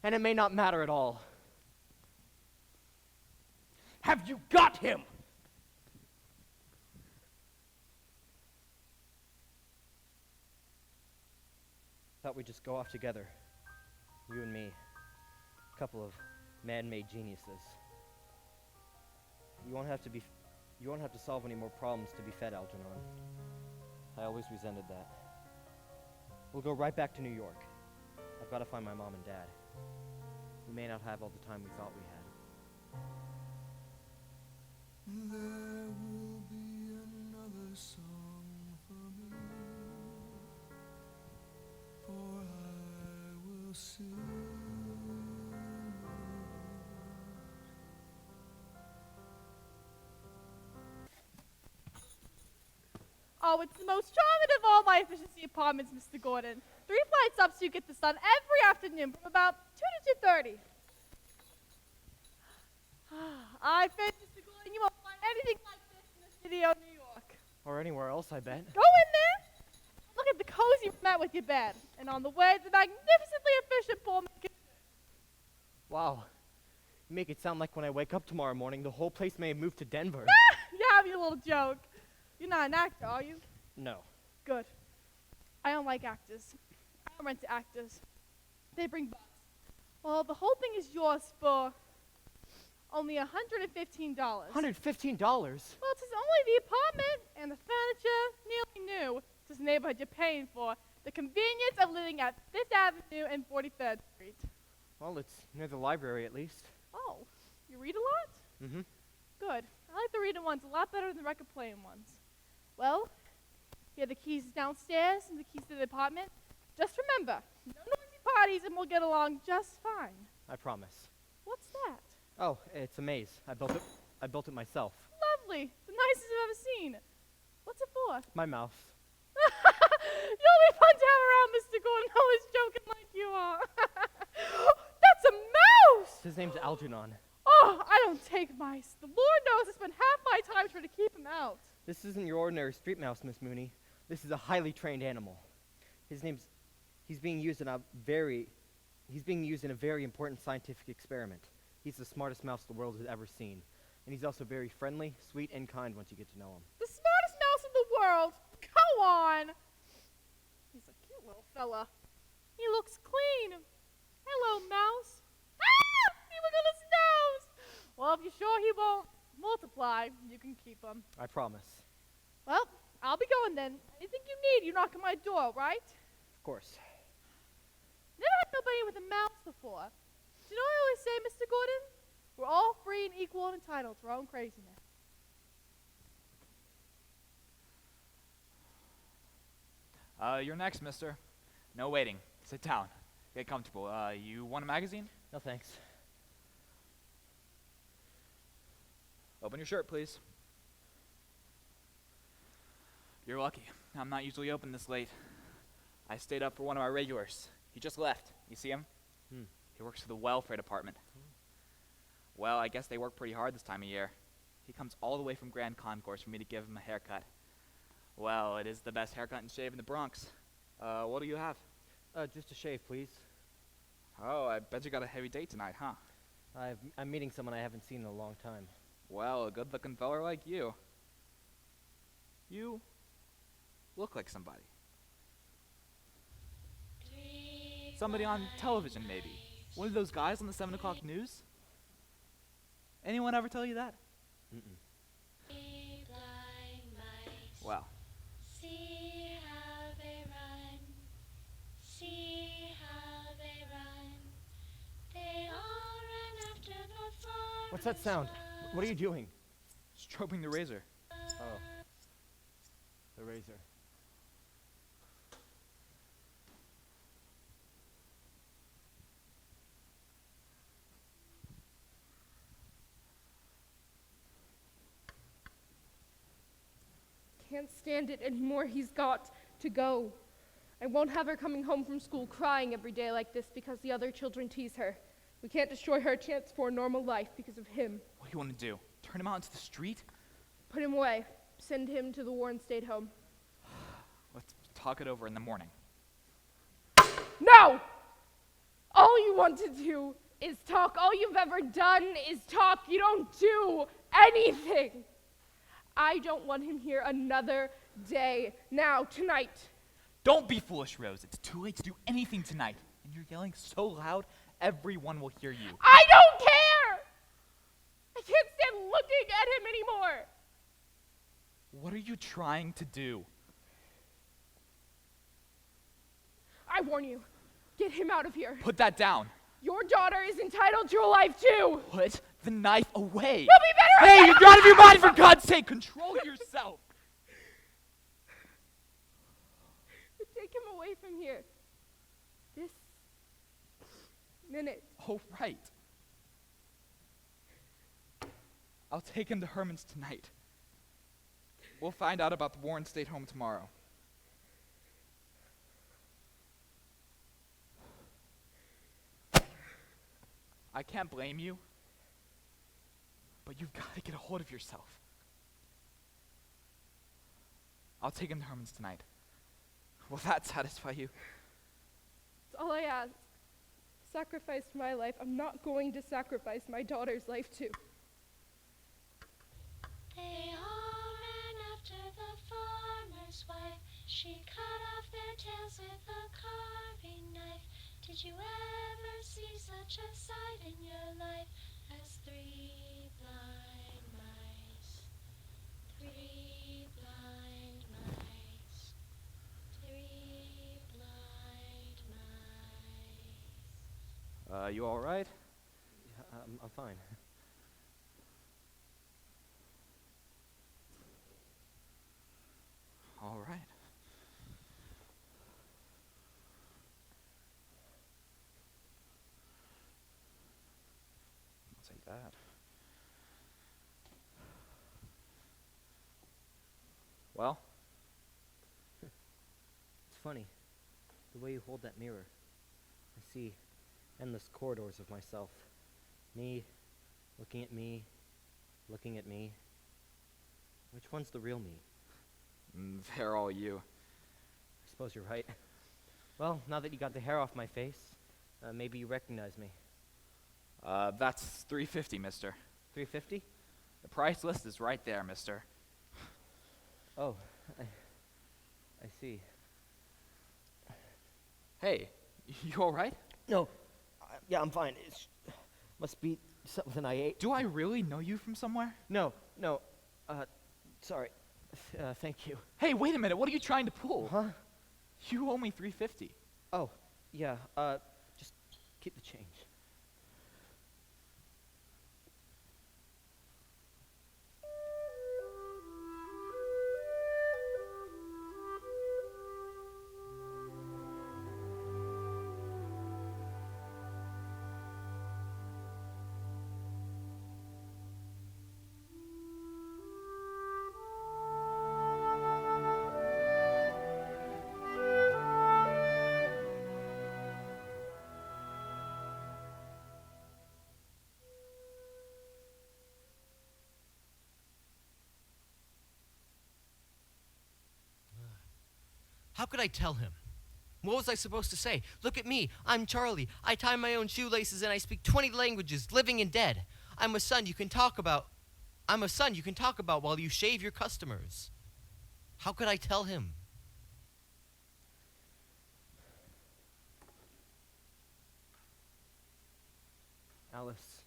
and it may not matter at all. Have you got him? Thought we'd just go off together. You and me. A couple of man-made geniuses. You won't have to solve any more problems to be fed, Algernon. I always resented that. We'll go right back to New York. I've got to find my mom and dad. We may not have all the time we thought we had. There will be another song for me, for I will sing. Oh, it's the most charming of all my efficiency apartments, Mr. Gordon. 3 flights up so you get the sun every afternoon from about 2 to 2:30. I bet, Mr. Gordon, you won't find anything like this in the city of New York. Or anywhere else, I bet. Go in there. Look at the cozy mat with your bed. And on the way, the magnificently efficient Pullman. Wow. You make it sound like when I wake up tomorrow morning, the whole place may have moved to Denver. You're having a little joke. You're not an actor, are you? No. Good. I don't like actors. I don't rent to actors. They bring bucks. Well, the whole thing is yours for only $115. $115? Well, it's only the apartment and the furniture, nearly new. It's the neighborhood you're paying for. The convenience of living at 5th Avenue and 43rd Street. Well, it's near the library at least. Oh, you read a lot? Mm-hmm. Good. I like the reading ones a lot better than the record playing ones. Well, here are the keys downstairs and the keys to the apartment. Just remember, no noisy parties and we'll get along just fine. I promise. What's that? Oh, it's a maze. I built it myself. Lovely. The nicest I've ever seen. What's it for? My mouse. You'll be fun to have around, Mr. Gordon. Always joking like you are. That's a mouse! His name's Algernon. Oh, I don't take mice. The Lord knows I spend half my time trying to keep him out. This isn't your ordinary street mouse, Miss Mooney. This is a highly trained animal. He's being used in a very important scientific experiment. He's the smartest mouse the world has ever seen. And he's also very friendly, sweet, and kind once you get to know him. The smartest mouse in the world? Go on. He's a cute little fella. He looks clean. Hello, Mouse. Ah! He wiggled his nose. Well, if you're sure he won't multiply, you can keep him. I promise. Well, I'll be going then. Anything you need, you knock on my door, right? Of course. Never had nobody with a mouse before. Do you know what I always say, Mr. Gordon? We're all free and equal and entitled to our own craziness. You're next, mister. No waiting. Sit down. Get comfortable. You want a magazine? No thanks. Open your shirt, please. You're lucky. I'm not usually open this late. I stayed up for one of our regulars. He just left. You see him? He works for the welfare department. Well, I guess they work pretty hard this time of year. He comes all the way from Grand Concourse for me to give him a haircut. Well, it is the best haircut and shave in the Bronx. What do you have? Just a shave, please. Oh, I bet you got a heavy date tonight, huh? I'm meeting someone I haven't seen in a long time. Well, a good-looking feller like you. You look like somebody. Somebody on television, maybe. One of those guys on the 7 o'clock news? Anyone ever tell you that? Well. See how they run. See how they run. They all run after the farm. What's that sound? What are you doing? Strobing the razor. Oh. The razor. Can't stand it anymore. He's got to go. I won't have her coming home from school crying every day like this because the other children tease her. We can't destroy her chance for a normal life because of him. What do you want to do? Turn him out into the street? Put him away. Send him to the Warren State Home. Let's talk it over in the morning. No! All you want to do is talk. All you've ever done is talk. You don't do anything. I don't want him here another day. Now, tonight. Don't be foolish, Rose. It's too late to do anything tonight. And you're yelling so loud, everyone will hear you. I don't care! I can't stand looking at him anymore. What are you trying to do? I warn you, get him out of here. Put that down. Your daughter is entitled to a life too. Put the knife away. You'll be better. Hey, you're out of your mind, for God's sake. Control yourself. Take him away from here. This minute. Oh, right. I'll take him to Herman's tonight. We'll find out about the Warren State Home tomorrow. I can't blame you, but you've got to get a hold of yourself. I'll take him to Herman's tonight. Will that satisfy you? That's all I ask. Sacrificed my life. I'm not going to sacrifice my daughter's life too. They all ran after the farmer's wife. She cut off their tails with a carving knife. Did you ever see such a sight in your life as 3 blind mice? 3 blind mice. 3 blind mice. You all right? I'm fine. All right. I'll take that. Well? It's funny, the way you hold that mirror. I see endless corridors of myself. Me, looking at me, looking at me. Which one's the real me? They're all you. I suppose you're right. Well, now that you got the hair off my face, maybe you recognize me. That's $3.50, mister. $3.50? The price list is right there, mister. Oh, I see. Hey, you all right? No, Yeah, I'm fine. It must be something I ate. Do I really know you from somewhere? No. Sorry. Thank you. Hey, wait a minute. What are you trying to pull? Huh? You owe me $3.50. Oh, yeah. Just keep the change. How could I tell him? What was I supposed to say? Look at me. I'm Charlie. I tie my own shoelaces and I speak 20 languages, living and dead. I'm a son you can talk about while you shave your customers. How could I tell him? Alice,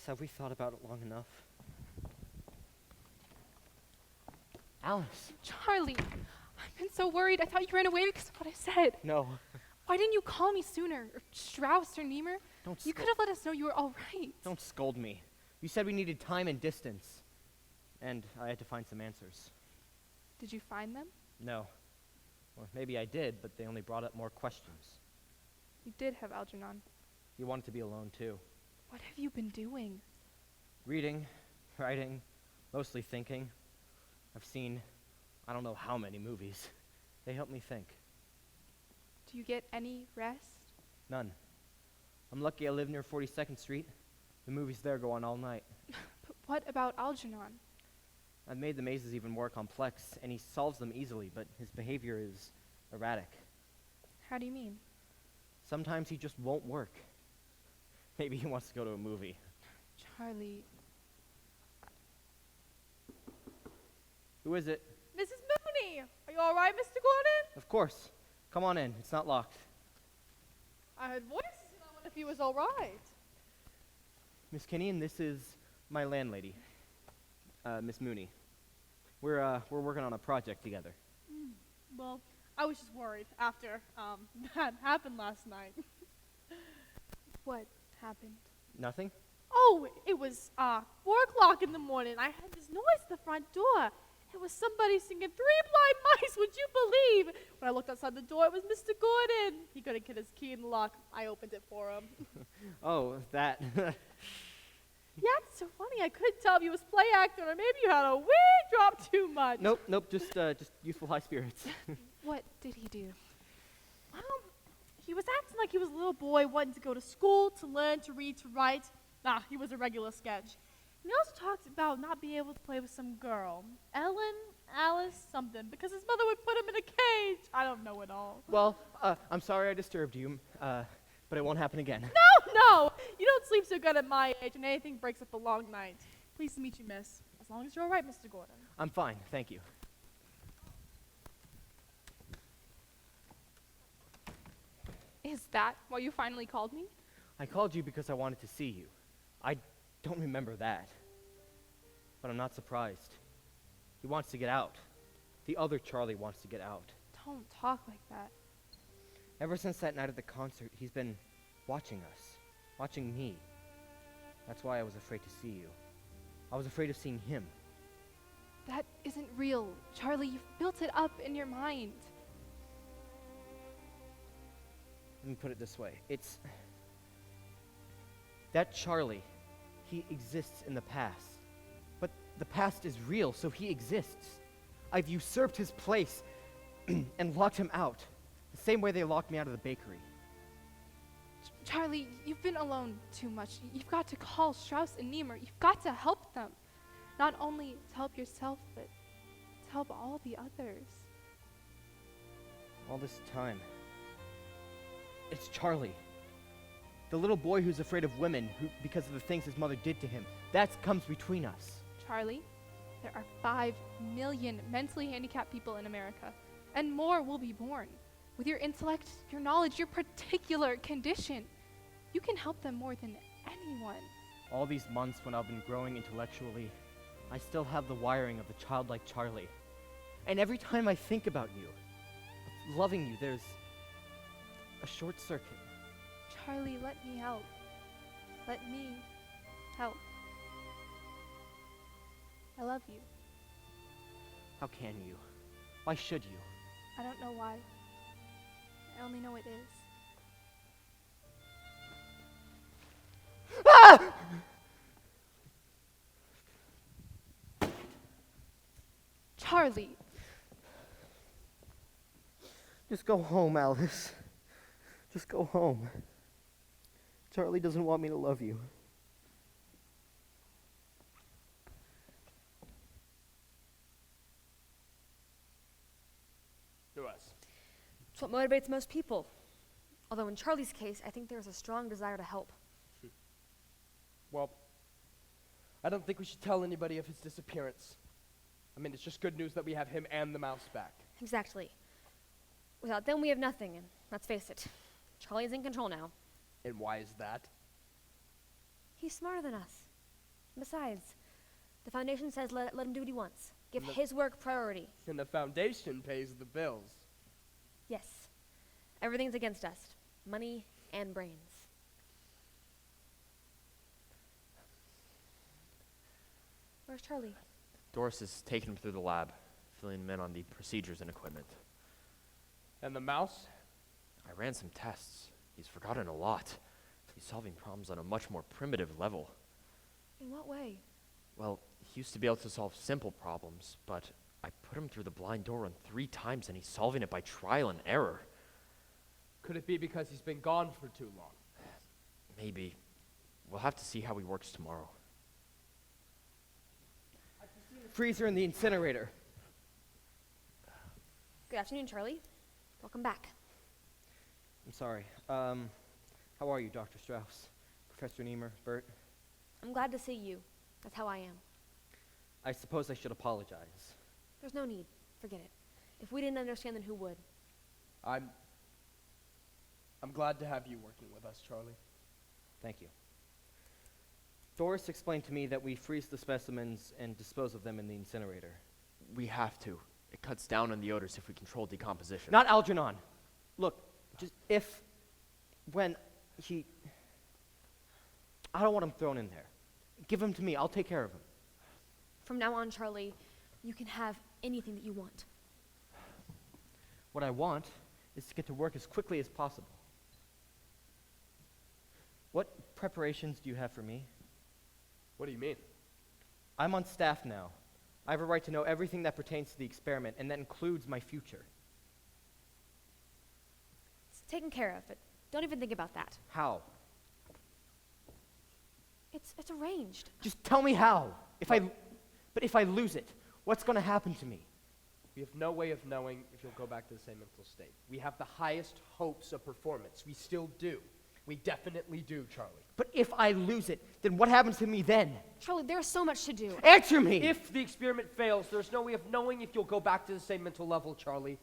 have we thought about it long enough? Alice. Charlie, I've been so worried. I thought you ran away because of what I said. No. Why didn't you call me sooner? Or Strauss or Niemer? You could have let us know you were all right. Don't scold me. You said we needed time and distance. And I had to find some answers. Did you find them? No. Or maybe I did, but they only brought up more questions. You did have Algernon. You wanted to be alone, too. What have you been doing? Reading, writing, mostly thinking. I've seen I don't know how many movies. They help me think. Do you get any rest? None. I'm lucky I live near 42nd Street. The movies there go on all night. But what about Algernon? I've made the mazes even more complex, and he solves them easily, but his behavior is erratic. How do you mean? Sometimes he just won't work. Maybe he wants to go to a movie. Charlie. Who is it? Mrs. Mooney! Are you all right, Mr. Gordon? Of course. Come on in. It's not locked. I heard voices and I wondered if he was all right. Miss Kenyon, this is my landlady, Miss Mooney. We're working on a project together. Well, I was just worried after that happened last night. What happened? Nothing? Oh, it was 4 o'clock in the morning. I heard this noise at the front door. It was somebody singing Three Blind Mice, would you believe? When I looked outside the door, it was Mr. Gordon. He couldn't get his key in the lock. I opened it for him. Oh, that. Yeah, it's so funny. I couldn't tell if he was play acting or maybe you had a wee drop too much. Nope, just youthful high spirits. What did he do? Well, he was acting like he was a little boy wanting to go to school, to learn, to read, to write. Nah, he was a regular sketch. And he also talked about not being able to play with some girl. Ellen, Alice, something. Because his mother would put him in a cage. I don't know it all. Well, I'm sorry I disturbed you, but it won't happen again. No! You don't sleep so good at my age and anything breaks up a long night. Pleased to meet you, miss. As long as you're all right, Mr. Gordon. I'm fine, thank you. Is that why you finally called me? I called you because I wanted to see you. I don't remember that. But I'm not surprised. He wants to get out. The other Charlie wants to get out. Don't talk like that. Ever since that night at the concert, he's been watching us. Watching me. That's why I was afraid to see you. I was afraid of seeing him. That isn't real. Charlie, you've built it up in your mind. Let me put it this way. It's... That Charlie, he exists in the past. But the past is real, so he exists. I've usurped his place and locked him out. The same way they locked me out of the bakery. Charlie, you've been alone too much. You've got to call Strauss and Niemer. You've got to help them. Not only to help yourself, but to help all the others. All this time, it's Charlie. The little boy who's afraid of women because of the things his mother did to him. That comes between us. Charlie, there are 5 million mentally handicapped people in America, and more will be born. With your intellect, your knowledge, your particular condition, you can help them more than anyone. All these months when I've been growing intellectually, I still have the wiring of the childlike Charlie. And every time I think about you, of loving you, there's a short circuit. Charlie, let me help. Let me help. I love you. How can you? Why should you? I don't know why. I only know it is. Ah! Charlie. Just go home, Alice. Just go home. Charlie doesn't want me to love you. To us. It's what motivates most people. Although in Charlie's case, I think there's a strong desire to help. Well, I don't think we should tell anybody of his disappearance. I mean, it's just good news that we have him and the mouse back. Exactly. Without them, we have nothing, and let's face it, Charlie's in control now. And why is that? He's smarter than us. Besides, the Foundation says let him do what he wants. Give And the- his work priority. And the Foundation pays the bills. Yes. Everything's against us. Money and brains. Where's Charlie? Doris has taken him through the lab, filling him in on the procedures and equipment. And the mouse? I ran some tests. He's forgotten a lot. He's solving problems on a much more primitive level. In what way? Well, he used to be able to solve simple problems, but I put him through the blind door run 3 times and he's solving it by trial and error. Could it be because he's been gone for too long? Maybe. We'll have to see how he works tomorrow. Freezer in the incinerator. Good afternoon, Charlie. Welcome back. I'm sorry. How are you, Dr. Strauss? Professor Niemer, Bert? I'm glad to see you. That's how I am. I suppose I should apologize. There's no need. Forget it. If we didn't understand, then who would? I'm glad to have you working with us, Charlie. Thank you. Doris explained to me that we freeze the specimens and dispose of them in the incinerator. We have to. It cuts down on the odors if we control decomposition. Not Algernon. Look, just when he... I don't want him thrown in there. Give him to me. I'll take care of him. From now on, Charlie, you can have anything that you want. What I want is to get to work as quickly as possible. What preparations do you have for me? What do you mean? I'm on staff now. I have a right to know everything that pertains to the experiment, and that includes my future. It's taken care of, but don't even think about that. How? It's arranged. Just tell me how. But if I lose it, what's going to happen to me? We have no way of knowing if you'll go back to the same mental state. We have the highest hopes of performance. We still do. We definitely do, Charlie. But if I lose it, then what happens to me then? Charlie, there's so much to do. Answer me! If the experiment fails, there's no way of knowing if you'll go back to the same mental level, Charlie.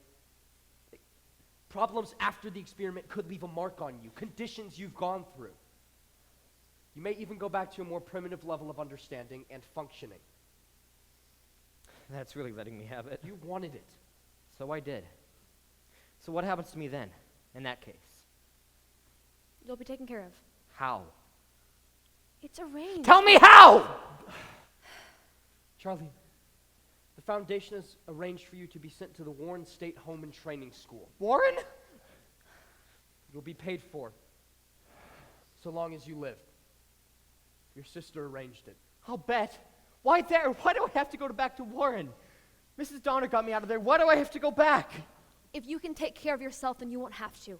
Problems after the experiment could leave a mark on you, conditions you've gone through. You may even go back to a more primitive level of understanding and functioning. That's really letting me have it. You wanted it. So I did. So what happens to me then, in that case? You'll be taken care of. How? It's arranged. Tell me how! Charlie, the Foundation has arranged for you to be sent to the Warren State Home and Training School. Warren? You'll be paid for, so long as you live. Your sister arranged it. I'll bet. Why there? Why do I have to go back to Warren? Mrs. Donner got me out of there. Why do I have to go back? If you can take care of yourself, then you won't have to.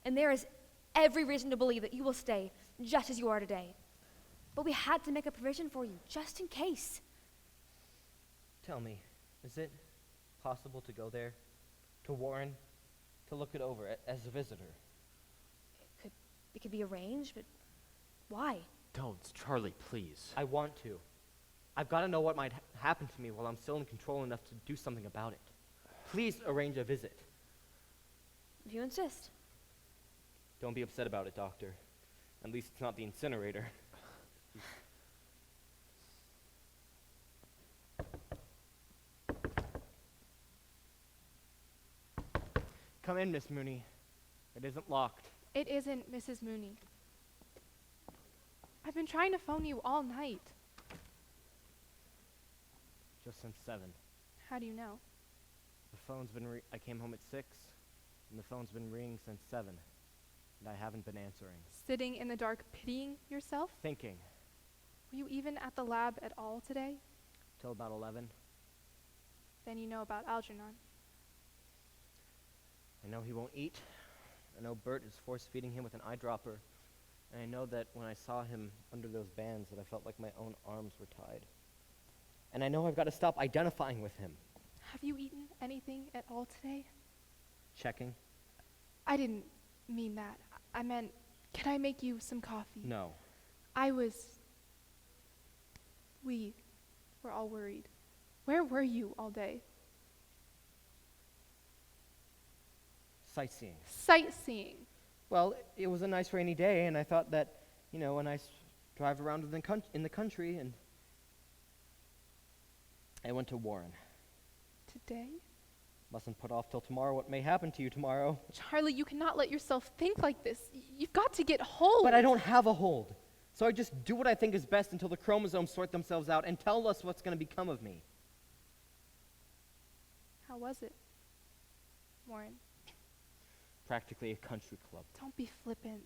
And there is every reason to believe that you will stay just as you are today. But we had to make a provision for you, just in case. Tell me, is it possible to go there? To Warren? To look it over as a visitor? It could be arranged, but why? Don't, Charlie, please. I want to. I've got to know what might happen to me while I'm still in control enough to do something about it. Please arrange a visit. if you insist. Don't be upset about it, Doctor. At least it's not the incinerator. Come in, Miss Mooney. It isn't locked. It isn't Mrs. Mooney. I've been trying to phone you all night. Just since 7. How do you know? The phone's been I came home at 6, and the phone's been ringing since 7, and I haven't been answering. Sitting in the dark pitying yourself? Thinking. Were you even at the lab at all today? Till about 11. Then you know about Algernon. I know he won't eat. I know Bert is force-feeding him with an eyedropper. And I know that when I saw him under those bands that I felt like my own arms were tied. And I know I've got to stop identifying with him. Have you eaten anything at all today? Checking? I didn't mean that. I meant, can I make you some coffee? No. We were all worried. Where were you all day? Sightseeing. Sightseeing. Well, it was a nice rainy day, and I thought that, a nice drive around in the country, and I went to Warren. Today? Mustn't put off till tomorrow what may happen to you tomorrow. Charlie, you cannot let yourself think like this. You've got to get hold. But I don't have a hold. So I just do what I think is best until the chromosomes sort themselves out and tell us what's going to become of me. How was it, Warren? Practically a country club. Don't be flippant.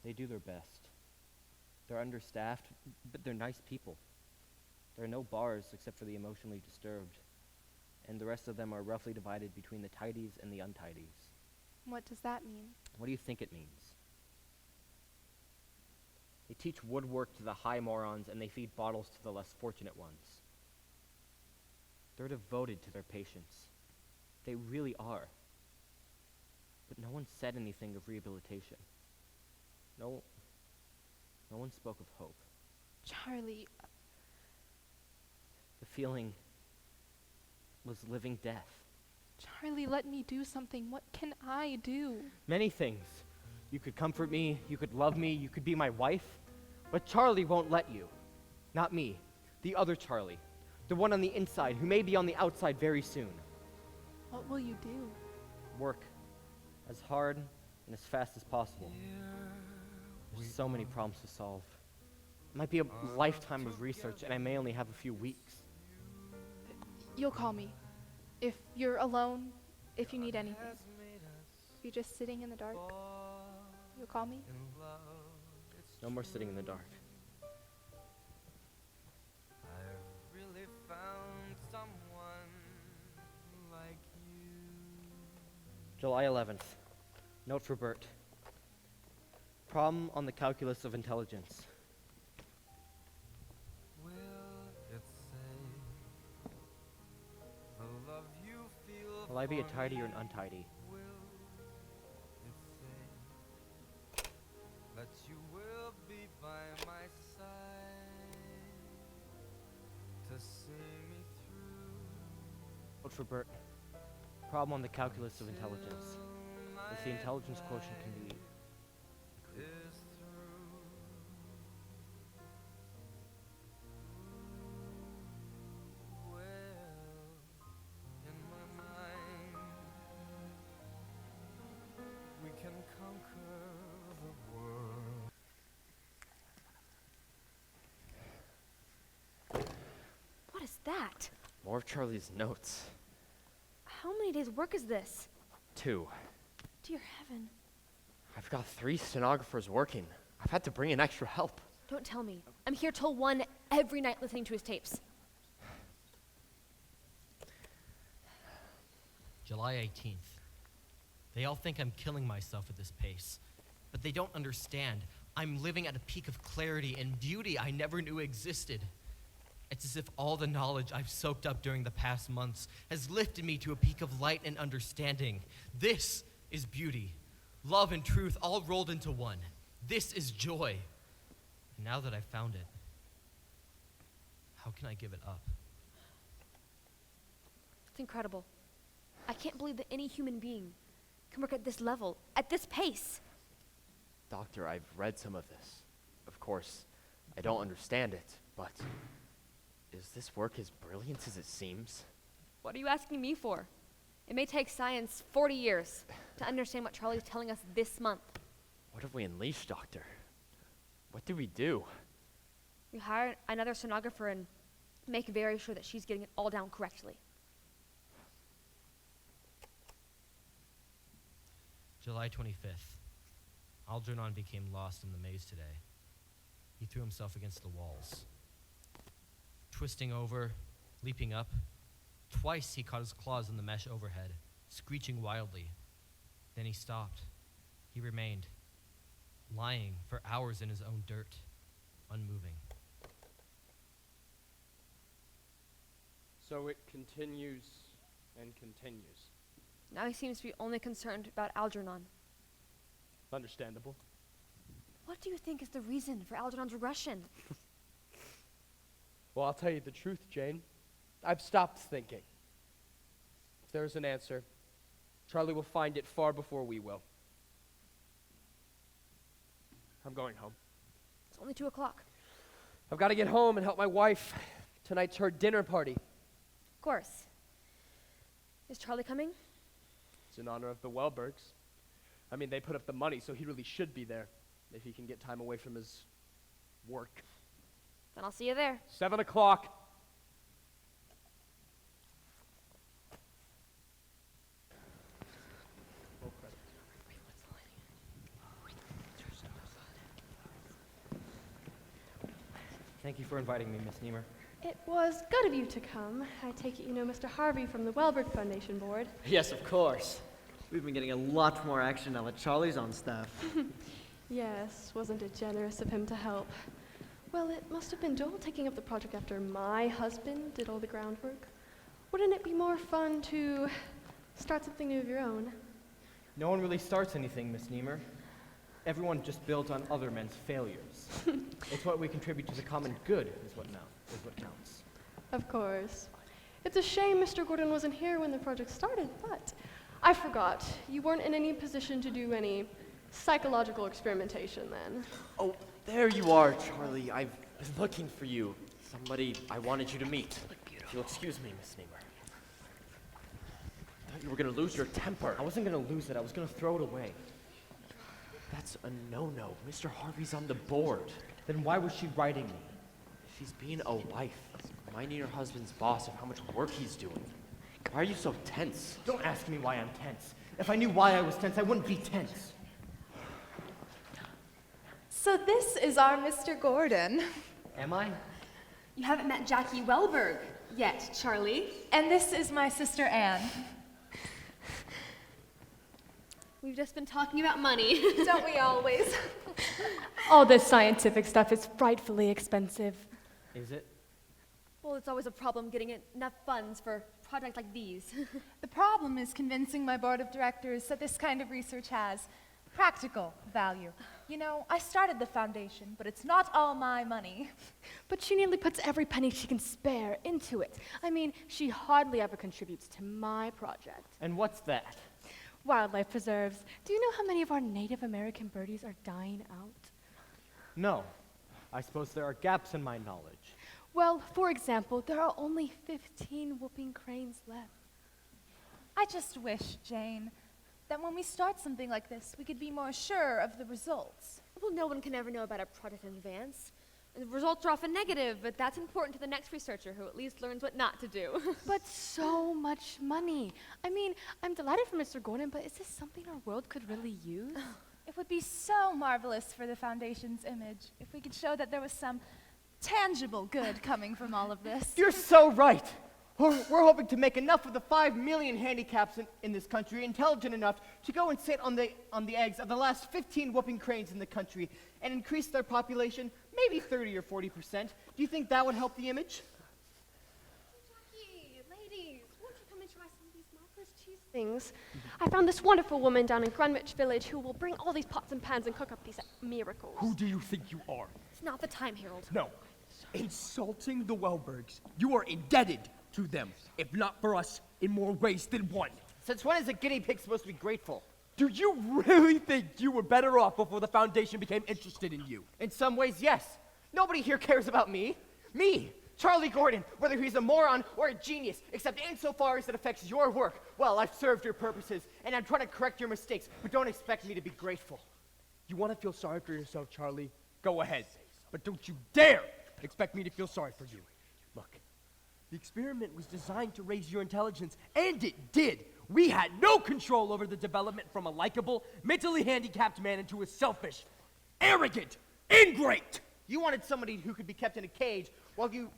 They do their best. They're understaffed, but they're nice people. There are no bars except for the emotionally disturbed, and the rest of them are roughly divided between the tidies and the untidies. What does that mean? What do you think it means? They teach woodwork to the high morons, and they feed bottles to the less fortunate ones. They're devoted to their patients. They really are. But no one said anything of rehabilitation. No one spoke of hope. Charlie. The feeling was living death. Charlie, let me do something. What can I do? Many things. You could comfort me, you could love me, you could be my wife. But Charlie won't let you. Not me. The other Charlie. The one on the inside, who may be on the outside very soon. What will you do? Work as hard and as fast as possible. There's so many problems to solve. It might be a lifetime of research, and I may only have a few weeks. You'll call me. If you're alone, if you need anything. If you're just sitting in the dark, you'll call me? No more sitting in the dark. I've really found someone like you. July 11th. Note for Bert. Problem on the calculus of intelligence. Will it say the love you feel Will I be a for tidy or an me? untidy? Will it say that you will be by my side to see me through? Note for Bert. Problem on the calculus of intelligence. If the intelligence quotient can be Is through. Well, in my mind, we can conquer the world. What is that? More of Charlie's notes. How many days' work is this? 2. Dear heaven. I've got 3 stenographers working. I've had to bring in extra help. Don't tell me. I'm here till 1 every night listening to his tapes. July 18th. They all think I'm killing myself at this pace, but they don't understand. I'm living at a peak of clarity and beauty I never knew existed. It's as if all the knowledge I've soaked up during the past months has lifted me to a peak of light and understanding. This is beauty. Love and truth all rolled into one. This is joy. And now that I've found it, how can I give it up? It's incredible. I can't believe that any human being can work at this level, at this pace. Doctor, I've read some of this. Of course, I don't understand it, but is this work as brilliant as it seems? What are you asking me for? It may take science 40 years to understand what Charlie's telling us this month. What have we unleashed, Doctor? What do we do? We hire another sonographer and make very sure that she's getting it all down correctly. July 25th. Algernon became lost in the maze today. He threw himself against the walls. Twisting over, leaping up. Twice he caught his claws in the mesh overhead, screeching wildly. Then he stopped. He remained, lying for hours in his own dirt, unmoving. So it continues and continues. Now he seems to be only concerned about Algernon. Understandable. What do you think is the reason for Algernon's regression? Well, I'll tell you the truth, Jane. I've stopped thinking. If there's an answer, Charlie will find it far before we will. I'm going home. It's only 2 o'clock. I've got to get home and help my wife. Tonight's her dinner party. Of course. Is Charlie coming? It's in honor of the Wellbergs. I mean, they put up the money, so he really should be there, if he can get time away from his work. Then I'll see you there. 7 o'clock. Thank you for inviting me, Miss Niemer. It was good of you to come. I take it you know Mr. Harvey from the Wellberg Foundation Board. Yes, of course. We've been getting a lot more action now that Charlie's on staff. Yes, wasn't it generous of him to help? Well, it must have been dull taking up the project after my husband did all the groundwork. Wouldn't it be more fun to start something new of your own? No one really starts anything, Miss Niemer. Everyone just builds on other men's failures. It's what we contribute to the common good is what counts. Of course. It's a shame Mr. Gordon wasn't here when the project started, but I forgot. You weren't in any position to do any psychological experimentation then. Oh, there you are, Charlie. I've been looking for you. Somebody I wanted you to meet. If you'll excuse me, Miss Niemer. I thought you were going to lose your temper. I wasn't going to lose it. I was going to throw it away. That's a no-no. Mr. Harvey's on the board. Then why was she writing me? She's being a wife, reminding her husband's boss of how much work he's doing. Why are you so tense? Don't ask me why I'm tense. If I knew why I was tense, I wouldn't be tense. So this is our Mr. Gordon. Am I? You haven't met Jackie Wellberg yet, Charlie. And this is my sister Anne. We've just been talking about money. Don't we always? All this scientific stuff is frightfully expensive. Is it? Well, it's always a problem getting enough funds for projects like these. The problem is convincing my board of directors that this kind of research has practical value. You know, I started the foundation, but it's not all my money. But she nearly puts every penny she can spare into it. I mean, she hardly ever contributes to my project. And what's that? Wildlife preserves. Do you know how many of our Native American birdies are dying out? No. I suppose there are gaps in my knowledge. Well, for example, there are only 15 whooping cranes left. I just wish, Jane, that when we start something like this, we could be more sure of the results. Well, no one can ever know about a project in advance. The results are often negative, but that's important to the next researcher who at least learns what not to do. But so much money. I mean, I'm delighted for Mr. Gordon, but is this something our world could really use? It would be so marvelous for the Foundation's image if we could show that there was some tangible good coming from all of this. You're so right. We're hoping to make enough of the 5 million handicaps in this country intelligent enough to go and sit on the eggs of the last 15 whooping cranes in the country and increase their population maybe 30 or 40%. Do you think that would help the image? Jackie, ladies, won't you come and try some of these marvelous cheese things? I found this wonderful woman down in Greenwich Village who will bring all these pots and pans and cook up these miracles. Who do you think you are? It's not the time, Harold. No. Insulting the Wellbergs. You are indebted to them, if not for us, in more ways than one. Since when is a guinea pig supposed to be grateful? Do you really think you were better off before the Foundation became interested in you? In some ways, yes. Nobody here cares about me. Me, Charlie Gordon, whether he's a moron or a genius, except insofar as it affects your work. Well, I've served your purposes, and I'm trying to correct your mistakes, but don't expect me to be grateful. You want to feel sorry for yourself, Charlie? Go ahead. But don't you dare expect me to feel sorry for you. Look, the experiment was designed to raise your intelligence, and it did. We had no control over the development from a likable, mentally handicapped man into a selfish, arrogant ingrate. You wanted somebody who could be kept in a cage while you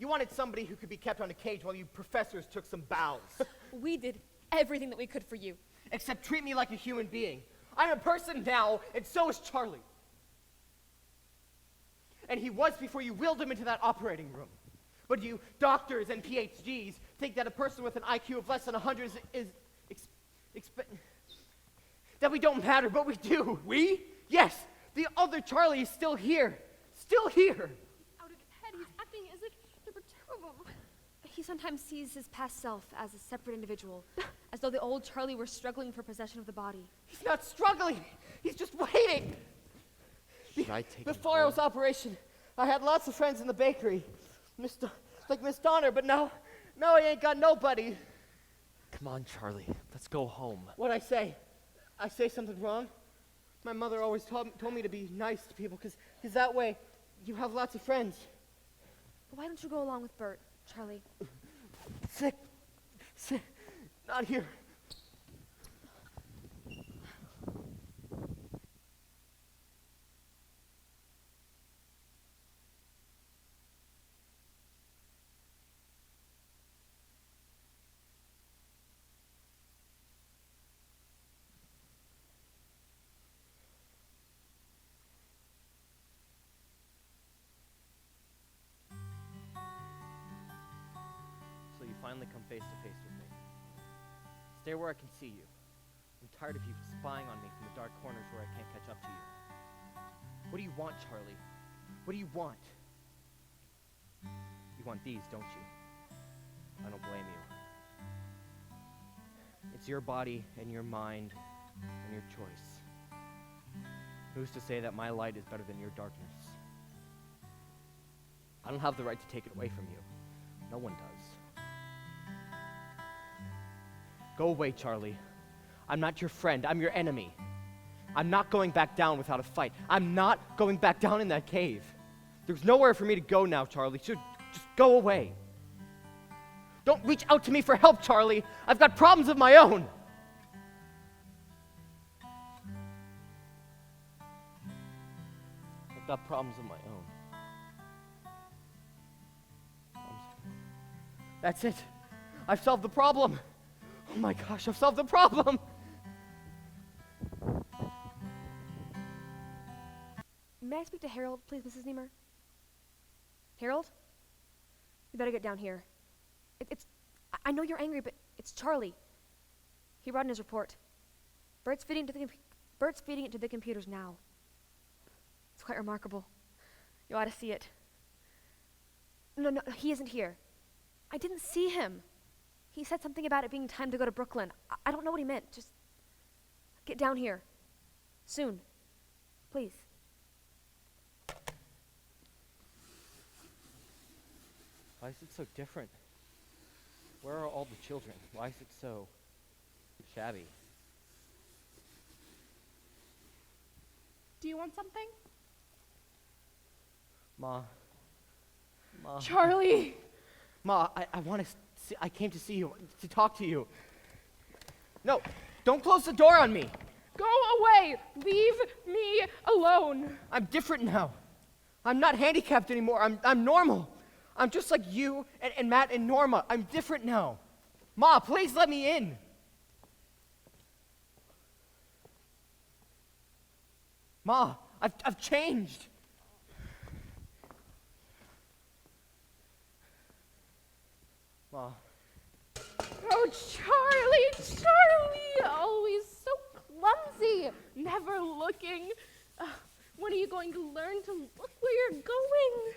wanted somebody who could be kept on a cage while you professors took some bows. We did everything that we could for you. Except treat me like a human being. I'm a person now, and so is Charlie. And he was before you wheeled him into that operating room. But you doctors and PhDs think that a person with an IQ of less than 100 that we don't matter, but we do. We? Yes, the other Charlie is still here. Still here. Out of his head, he's acting as if there were two of them. He sometimes sees his past self as a separate individual, as though the old Charlie were struggling for possession of the body. He's not struggling. He's just waiting. Should I take Before I was operation, I had lots of friends in the bakery. Like Miss Donner, but now I ain't got nobody. Come on, Charlie. Let's go home. What'd I say? I say something wrong? My mother always told me to be nice to people, because that way you have lots of friends. But why don't you go along with Bert, Charlie? Sick. Not here. So you finally come face to face with me. Stay where I can see you. I'm tired of you spying on me from the dark corners where I can't catch up to you. What do you want, Charlie? What do you want? You want these, don't you? I don't blame you. It's your body and your mind and your choice. Who's to say that my light is better than your darkness? I don't have the right to take it away from you. No one does. Go away, Charlie. I'm not your friend. I'm your enemy. I'm not going back down without a fight. I'm not going back down in that cave. There's nowhere for me to go now, Charlie. So just go away. Don't reach out to me for help, Charlie. I've got problems of my own. I've got problems of my own. That's it. I've solved the problem. Oh my gosh, I've solved the problem. May I speak to Harold, please, Mrs. Niemer? Harold? You better get down here. I know you're angry, but it's Charlie. He brought in his report. Bert's feeding it to the computers now. It's quite remarkable. You ought to see it. No, he isn't here. I didn't see him. He said something about it being time to go to Brooklyn. I don't know what he meant. Just get down here. Soon. Please. Why is it so different? Where are all the children? Why is it so shabby? Do you want something? Ma. Charlie! Ma, I want to see, I came to see you, to talk to you. No, don't close the door on me. Go away! Leave me alone! I'm different now. I'm not handicapped anymore. I'm normal. I'm just like you and Matt and Norma. I'm different now. Ma, please let me in. Ma, I've changed. Ma. Oh, Charlie! Always so clumsy. Never looking. When are you going to learn to look where you're going?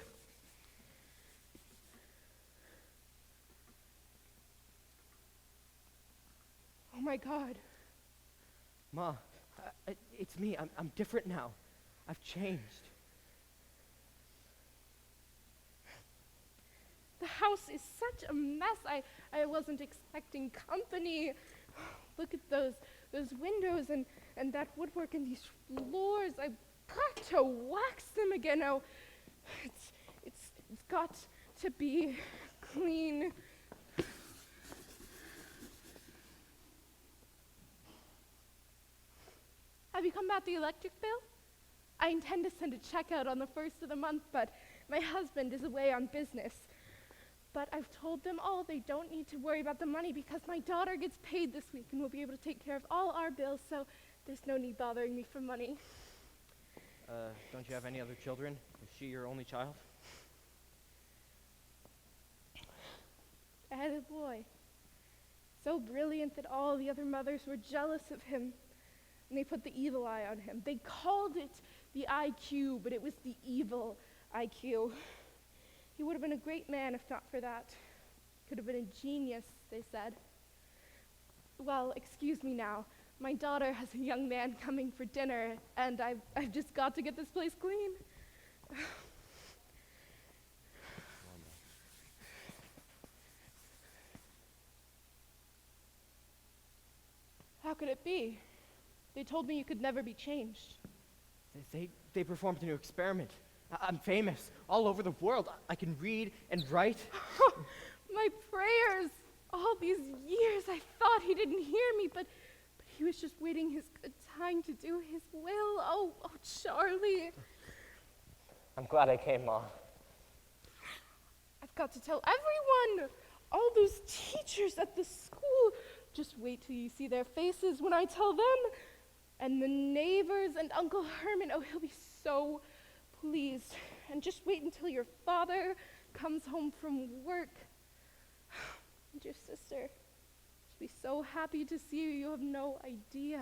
my God. Ma, it's me. I'm different now. I've changed. The house is such a mess. I wasn't expecting company. Look at those windows and that woodwork and these floors. I've got to wax them again. Oh, it's got to be clean. Have you come about the electric bill? I intend to send a check out on the 1st of the month, but my husband is away on business. But I've told them all they don't need to worry about the money because my daughter gets paid this week and will be able to take care of all our bills, so there's no need bothering me for money. Don't you have any other children? Is she your only child? I had a boy, so brilliant that all the other mothers were jealous of him, and they put the evil eye on him. They called it the IQ, but it was the evil IQ. He would have been a great man if not for that. Could have been a genius, they said. Well, excuse me now. My daughter has a young man coming for dinner, and I've just got to get this place clean. How could it be? They told me you could never be changed. They performed a new experiment. I'm famous all over the world. I can read and write. My prayers! All these years I thought he didn't hear me, but he was just waiting his good time to do his will. Oh, Charlie. I'm glad I came, Ma. I've got to tell everyone! All those teachers at the school. Just wait till you see their faces when I tell them. And the neighbors and Uncle Herman. Oh, he'll be so pleased. And just wait until your father comes home from work. And your sister. She'll be so happy to see you, you have no idea.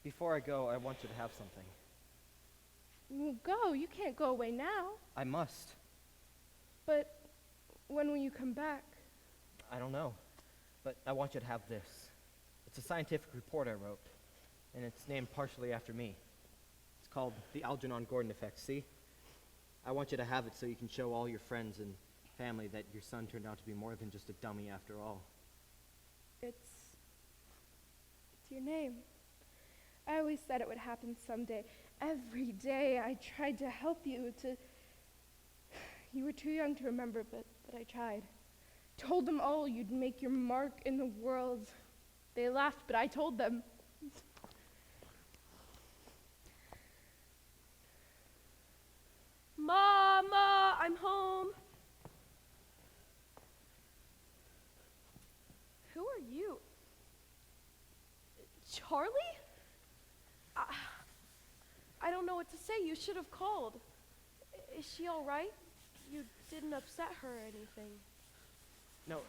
Before I go, I want you to have something. Well, go. You can't go away now. I must. But when will you come back? I don't know. But I want you to have this. It's a scientific report I wrote, and it's named partially after me. It's called the Algernon Gordon effect, see? I want you to have it so you can show all your friends and family that your son turned out to be more than just a dummy after all. It's your name. I always said it would happen someday. Every day I tried to help you to... You were too young to remember, but I tried. Told them all you'd make your mark in the world. They laughed, but I told them. Mama, I'm home. Who are you? Charlie? I don't know what to say. You should have called. Is she all right? You didn't upset her or anything. No,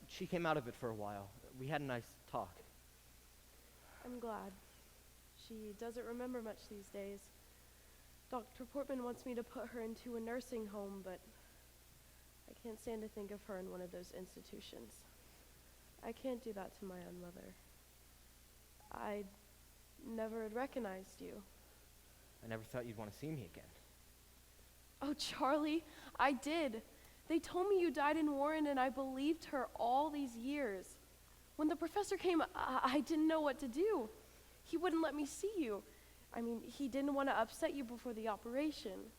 she came out of it for a while. We had a nice talk. I'm glad. She doesn't remember much these days. Dr. Portman wants me to put her into a nursing home, but I can't stand to think of her in one of those institutions. I can't do that to my own mother. I never had recognized you. I never thought you'd want to see me again. Oh, Charlie, I did. They told me you died in Warren, and I believed her all these years. When the professor came, I didn't know what to do. He wouldn't let me see you. I mean, he didn't want to upset you before the operation.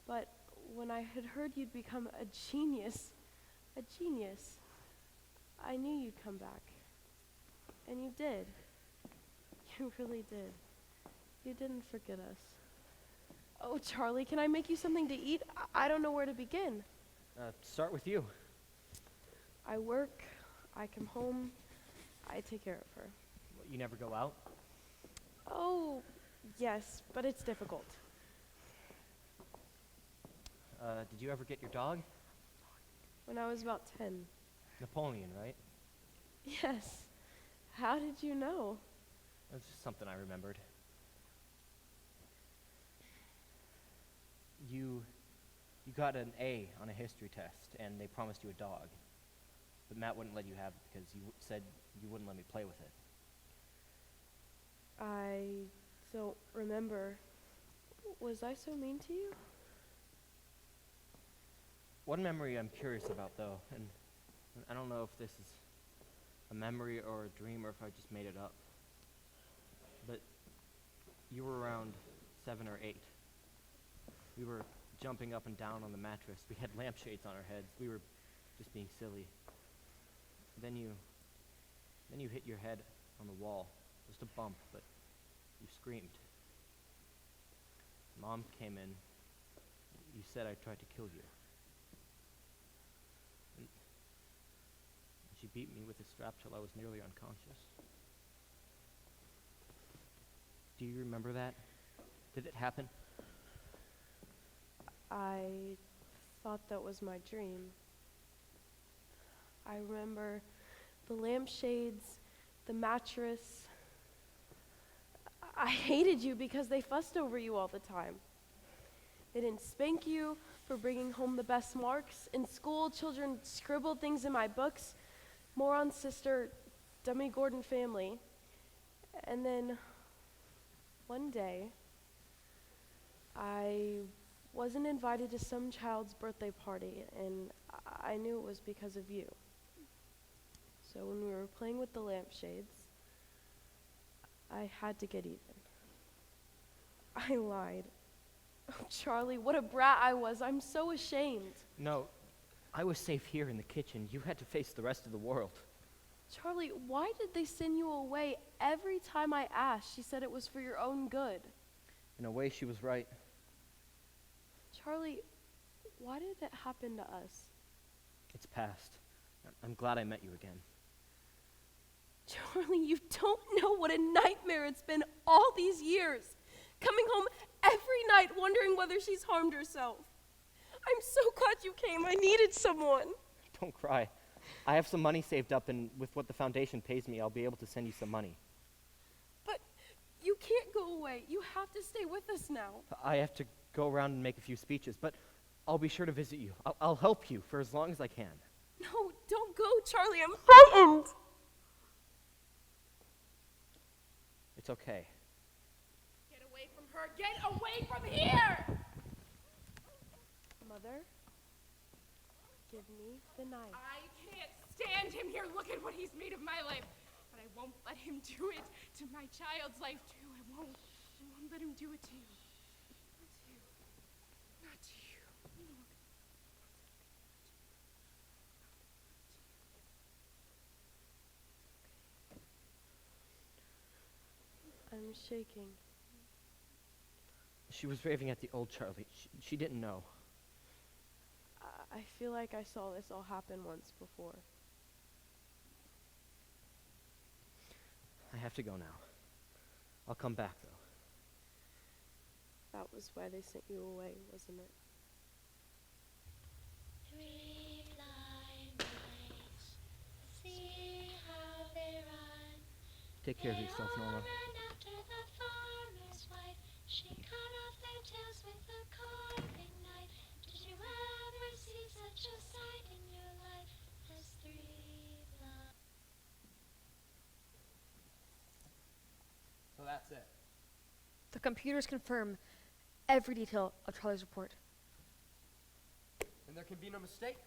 But when I had heard you'd become a genius, I knew you'd come back. And you did. You really did. You didn't forget us. Oh, Charlie, can I make you something to eat? I don't know where to begin. Start with you. I work, I come home, I take care of her. You never go out? Oh, yes, but it's difficult. Did you ever get your dog? When I was about 10. Napoleon, right? Yes. How did you know? It's just something I remembered. You got an A on a history test, and they promised you a dog. but Matt wouldn't let you have it because you said you wouldn't let me play with it. I don't remember. Was I so mean to you? One memory I'm curious about, though, and I don't know if this is a memory or a dream or if I just made it up, but you were around 7 or 8. We were jumping up and down on the mattress. We had lampshades on our heads. We were just being silly. Then you hit your head on the wall. Just a bump, but you screamed. Mom came in. You said I tried to kill you. And she beat me with a strap till I was nearly unconscious. Do you remember that? Did it happen? I thought that was my dream. I remember the lampshades, the mattress. I hated you because they fussed over you all the time. They didn't spank you for bringing home the best marks. In school, children scribbled things in my books. Moron sister, dummy Gordon family. And then one day, I wasn't invited to some child's birthday party, and I knew it was because of you. So when we were playing with the lampshades, I had to get even. I lied. Oh, Charlie, what a brat I was. I'm so ashamed. No, I was safe here in the kitchen. You had to face the rest of the world. Charlie, why did they send you away every time I asked? She said it was for your own good. In a way, she was right. Charlie, why did that happen to us? It's past. I'm glad I met you again. Charlie, you don't know what a nightmare it's been all these years. Coming home every night wondering whether she's harmed herself. I'm so glad you came. I needed someone. Don't cry. I have some money saved up, and with what the foundation pays me, I'll be able to send you some money. But you can't go away. You have to stay with us now. I have to go around and make a few speeches, but I'll be sure to visit you. I'll help you for as long as I can. No, don't go, Charlie. I'm frightened. It's okay. Get away from her. Get away from here! Mother, give me the knife. I can't stand him here. Look at what he's made of my life. But I won't let him do it to my child's life, too. I won't let him do it to you. Not to you. Not to you. No. I'm shaking. She was raving at the old Charlie. She didn't know. I feel like I saw this all happen once before. I have to go now. I'll come back, though. That was why they sent you away, wasn't it? 3 blind mice, see how they run. Take care of yourself, Norma. Ran after the farmer's wife. She cut off their tails with a carving knife. Did you ever see such a sight in your life as 3 blind? So that's it. The computers confirm every detail of Charlie's report. And there can be no mistake?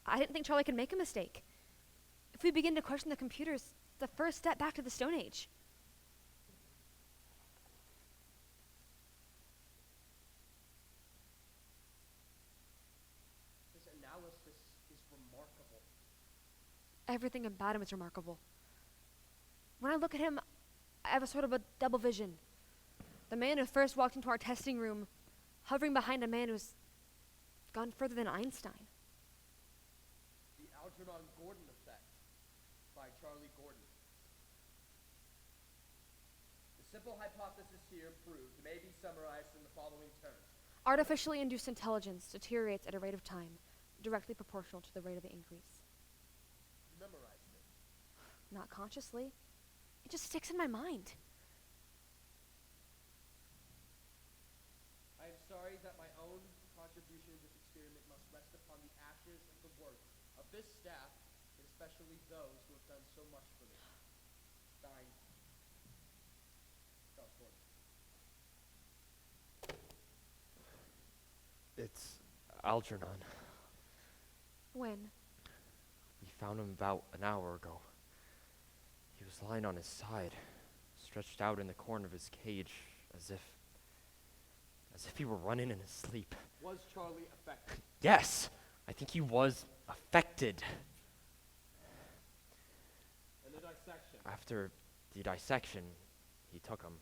I didn't think Charlie could make a mistake. If we begin to question the computers, the first step back to the Stone Age. This analysis is remarkable. Everything about him is remarkable. When I look at him, I have a sort of a double vision. The man who first walked into our testing room, hovering behind a man who's gone further than Einstein. The Algernon Gordon effect by Charlie Gordon. The simple hypothesis here proved may be summarized in the following terms. Artificially induced intelligence deteriorates at a rate of time directly proportional to the rate of the increase. You memorized it. Not consciously. It just sticks in my mind. I am sorry that my own contribution to this experiment must rest upon the ashes of the work of this staff that has especially those who have done so much for me. Signed, California. It's Algernon. When? We found him about an hour ago. He was lying on his side, stretched out in the corner of his cage, as if he were running in his sleep. Was Charlie affected? Yes, I think he was affected. And the dissection? After the dissection, he took him.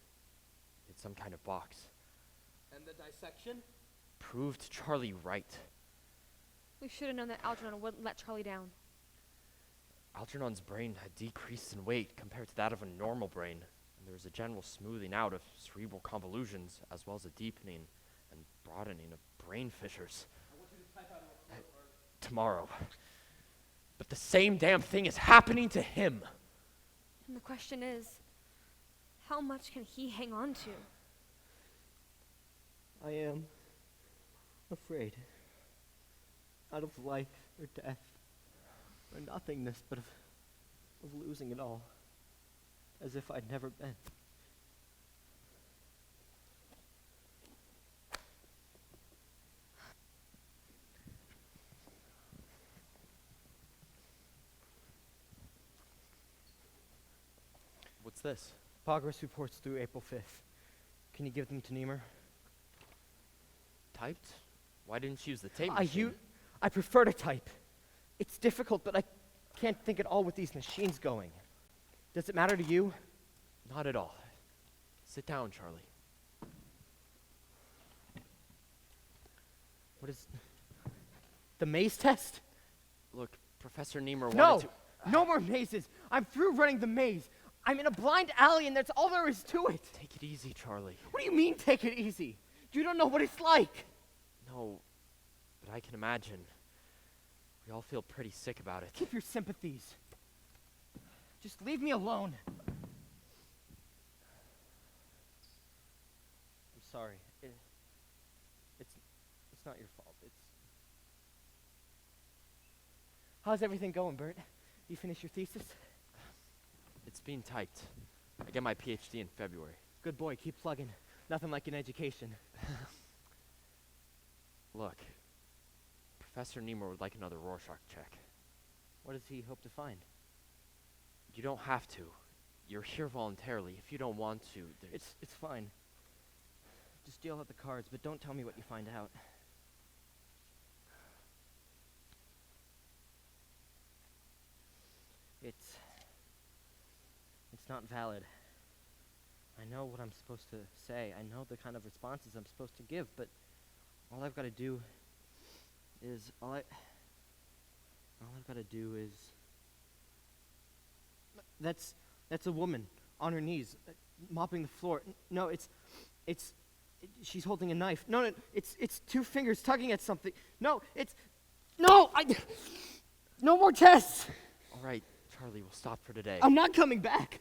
Did some kind of box. And the dissection? Proved Charlie right. We should have known that Algernon wouldn't let Charlie down. Algernon's brain had decreased in weight compared to that of a normal brain, and there was a general smoothing out of cerebral convolutions, as well as a deepening and broadening of brain fissures. I want you to type out a report, Bert. Tomorrow. But the same damn thing is happening to him. And the question is, how much can he hang on to? I am afraid. Out of life or death, or nothingness, but of losing it all, as if I'd never been. What's this? Progress reports through April 5th. Can you give them to Niemer? Typed? Why didn't you use the tape machine? I prefer to type. It's difficult, but I can't think at all with these machines going. Does it matter to you? Not at all. Sit down, Charlie. What is... the maze test? Look, Professor Niemer No! wanted to... No more mazes! I'm through running the maze! I'm in a blind alley and that's all there is to it! Take it easy, Charlie. What do you mean, take it easy? You don't know what it's like! No, but I can imagine. We all feel pretty sick about it. Keep your sympathies. Just leave me alone. I'm sorry. It's not your fault. How's everything going, Bert? You finished your thesis? It's being typed. I get my PhD in February. Good boy, keep plugging. Nothing like an education. Look, Professor Niemer would like another Rorschach check. What does he hope to find? You don't have to. You're here voluntarily. If you don't want to, there's... It's fine. Just deal out the cards, but don't tell me what you find out. It's not valid. I know what I'm supposed to say. I know the kind of responses I'm supposed to give, but all I've got to do is that's a woman on her knees, mopping the floor. No, she's holding a knife. No, it's two fingers tugging at something. No more tests. All right, Charlie, we'll stop for today. I'm not coming back.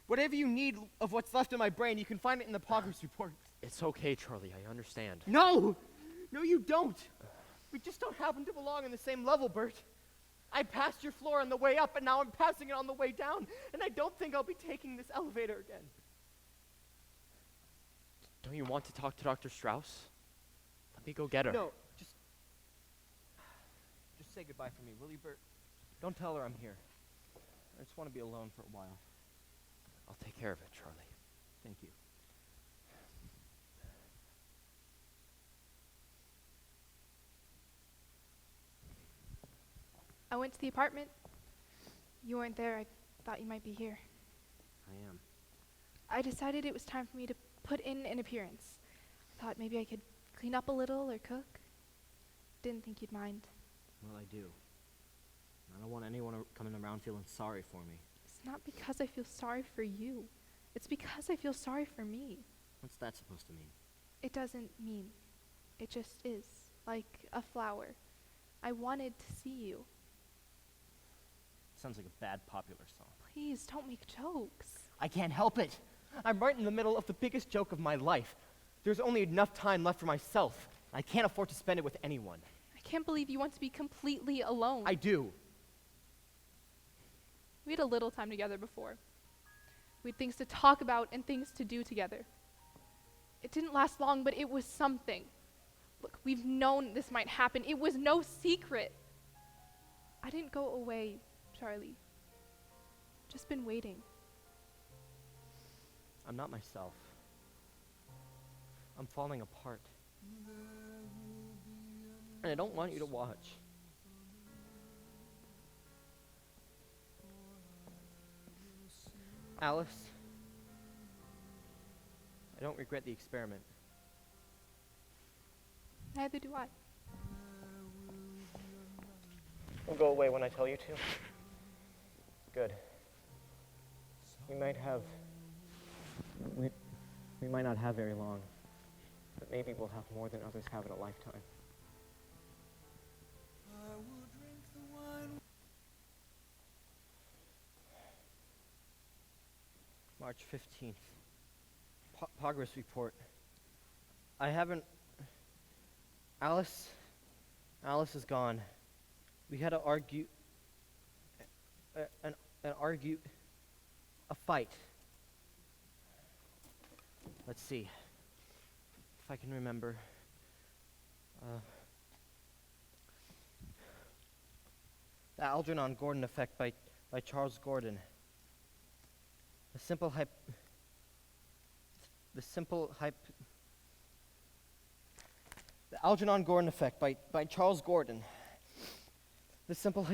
Whatever you need of what's left in my brain, you can find it in the progress report. It's okay, Charlie, I understand. No, you don't. We just don't happen to belong on the same level, Bert. I passed your floor on the way up, and now I'm passing it on the way down, and I don't think I'll be taking this elevator again. Don't you want to talk to Dr. Strauss? Let me go get her. No, just say goodbye for me, will you, Bert? Don't tell her I'm here. I just want to be alone for a while. I'll take care of it, Charlie. Thank you. I went to the apartment. You weren't there. I thought you might be here. I am. I decided it was time for me to put in an appearance. Thought maybe I could clean up a little or cook. Didn't think you'd mind. Well, I do. I don't want anyone coming around feeling sorry for me. It's not because I feel sorry for you. It's because I feel sorry for me. What's that supposed to mean? It doesn't mean. It just is. Like a flower. I wanted to see you. Sounds like a bad popular song. Please, don't make jokes. I can't help it. I'm right in the middle of the biggest joke of my life. There's only enough time left for myself. I can't afford to spend it with anyone. I can't believe you want to be completely alone. I do. We had a little time together before. We had things to talk about and things to do together. It didn't last long, but it was something. Look, we've known this might happen. It was no secret. I didn't go away, Charlie. Just been waiting. I'm not myself. I'm falling apart. And I don't want you to watch. Alice, I don't regret the experiment. Neither do I. Don't go away when I tell you to. Good. We might not have very long, but maybe we'll have more than others have in a lifetime. March 15th. Progress report. I haven't... Alice is gone. We had to argue... a fight. Let's see. If I can remember. The Algernon Gordon effect by Charles Gordon. The Algernon Gordon effect by Charles Gordon. The simple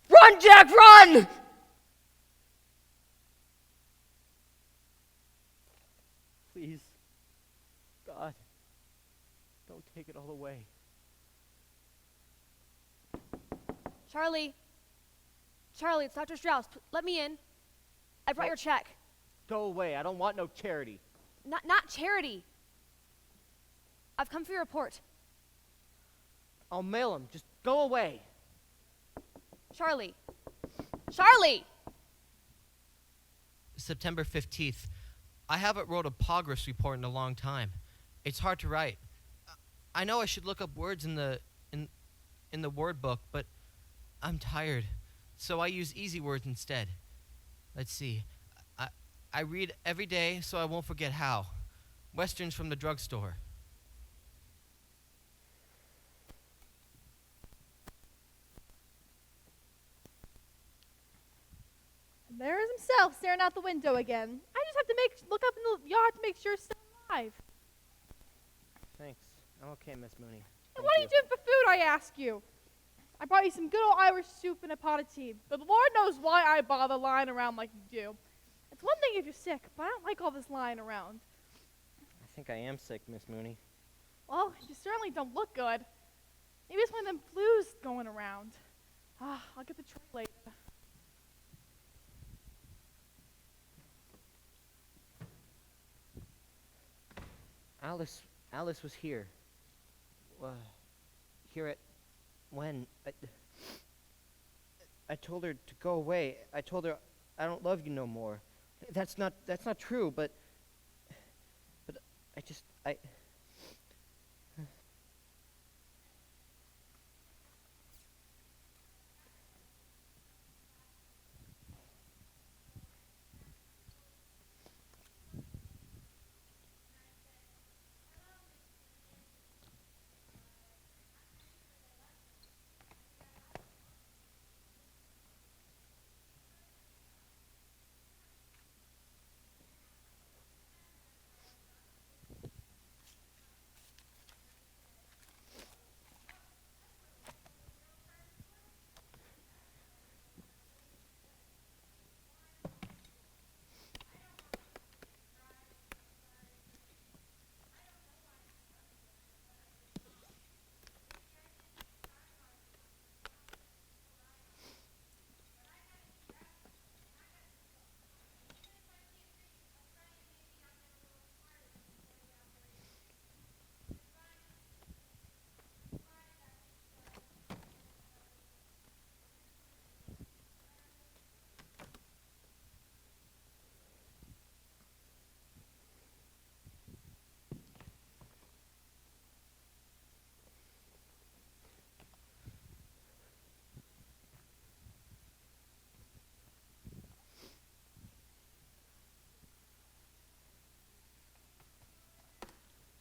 Run, Jack, run! Please, God, don't take it all away. Charlie, it's Dr. Strauss. Let me in. I brought your check. Go away. I don't want no charity. Not charity. I've come for your report. I'll mail him. Just go away. Charlie! September 15th. I haven't wrote a progress report in a long time. It's hard to write. I know I should look up words in the word book, but I'm tired, so I use easy words instead. Let's see. I read every day so I won't forget how. Westerns from the drugstore. There's himself staring out the window again. I just have to look up in the yard to make sure he's still alive. Thanks. I'm okay, Miss Mooney. And what are you doing for food, I ask you? I brought you some good old Irish soup and a pot of tea, but the Lord knows why I bother lying around like you do. It's one thing if you're sick, but I don't like all this lying around. I think I am sick, Miss Mooney. Well, you certainly don't look good. Maybe it's one of them flus going around. I'll get the tray later. Alice was here. Here at when I told her to go away. I told her I don't love you no more. That's not true, but I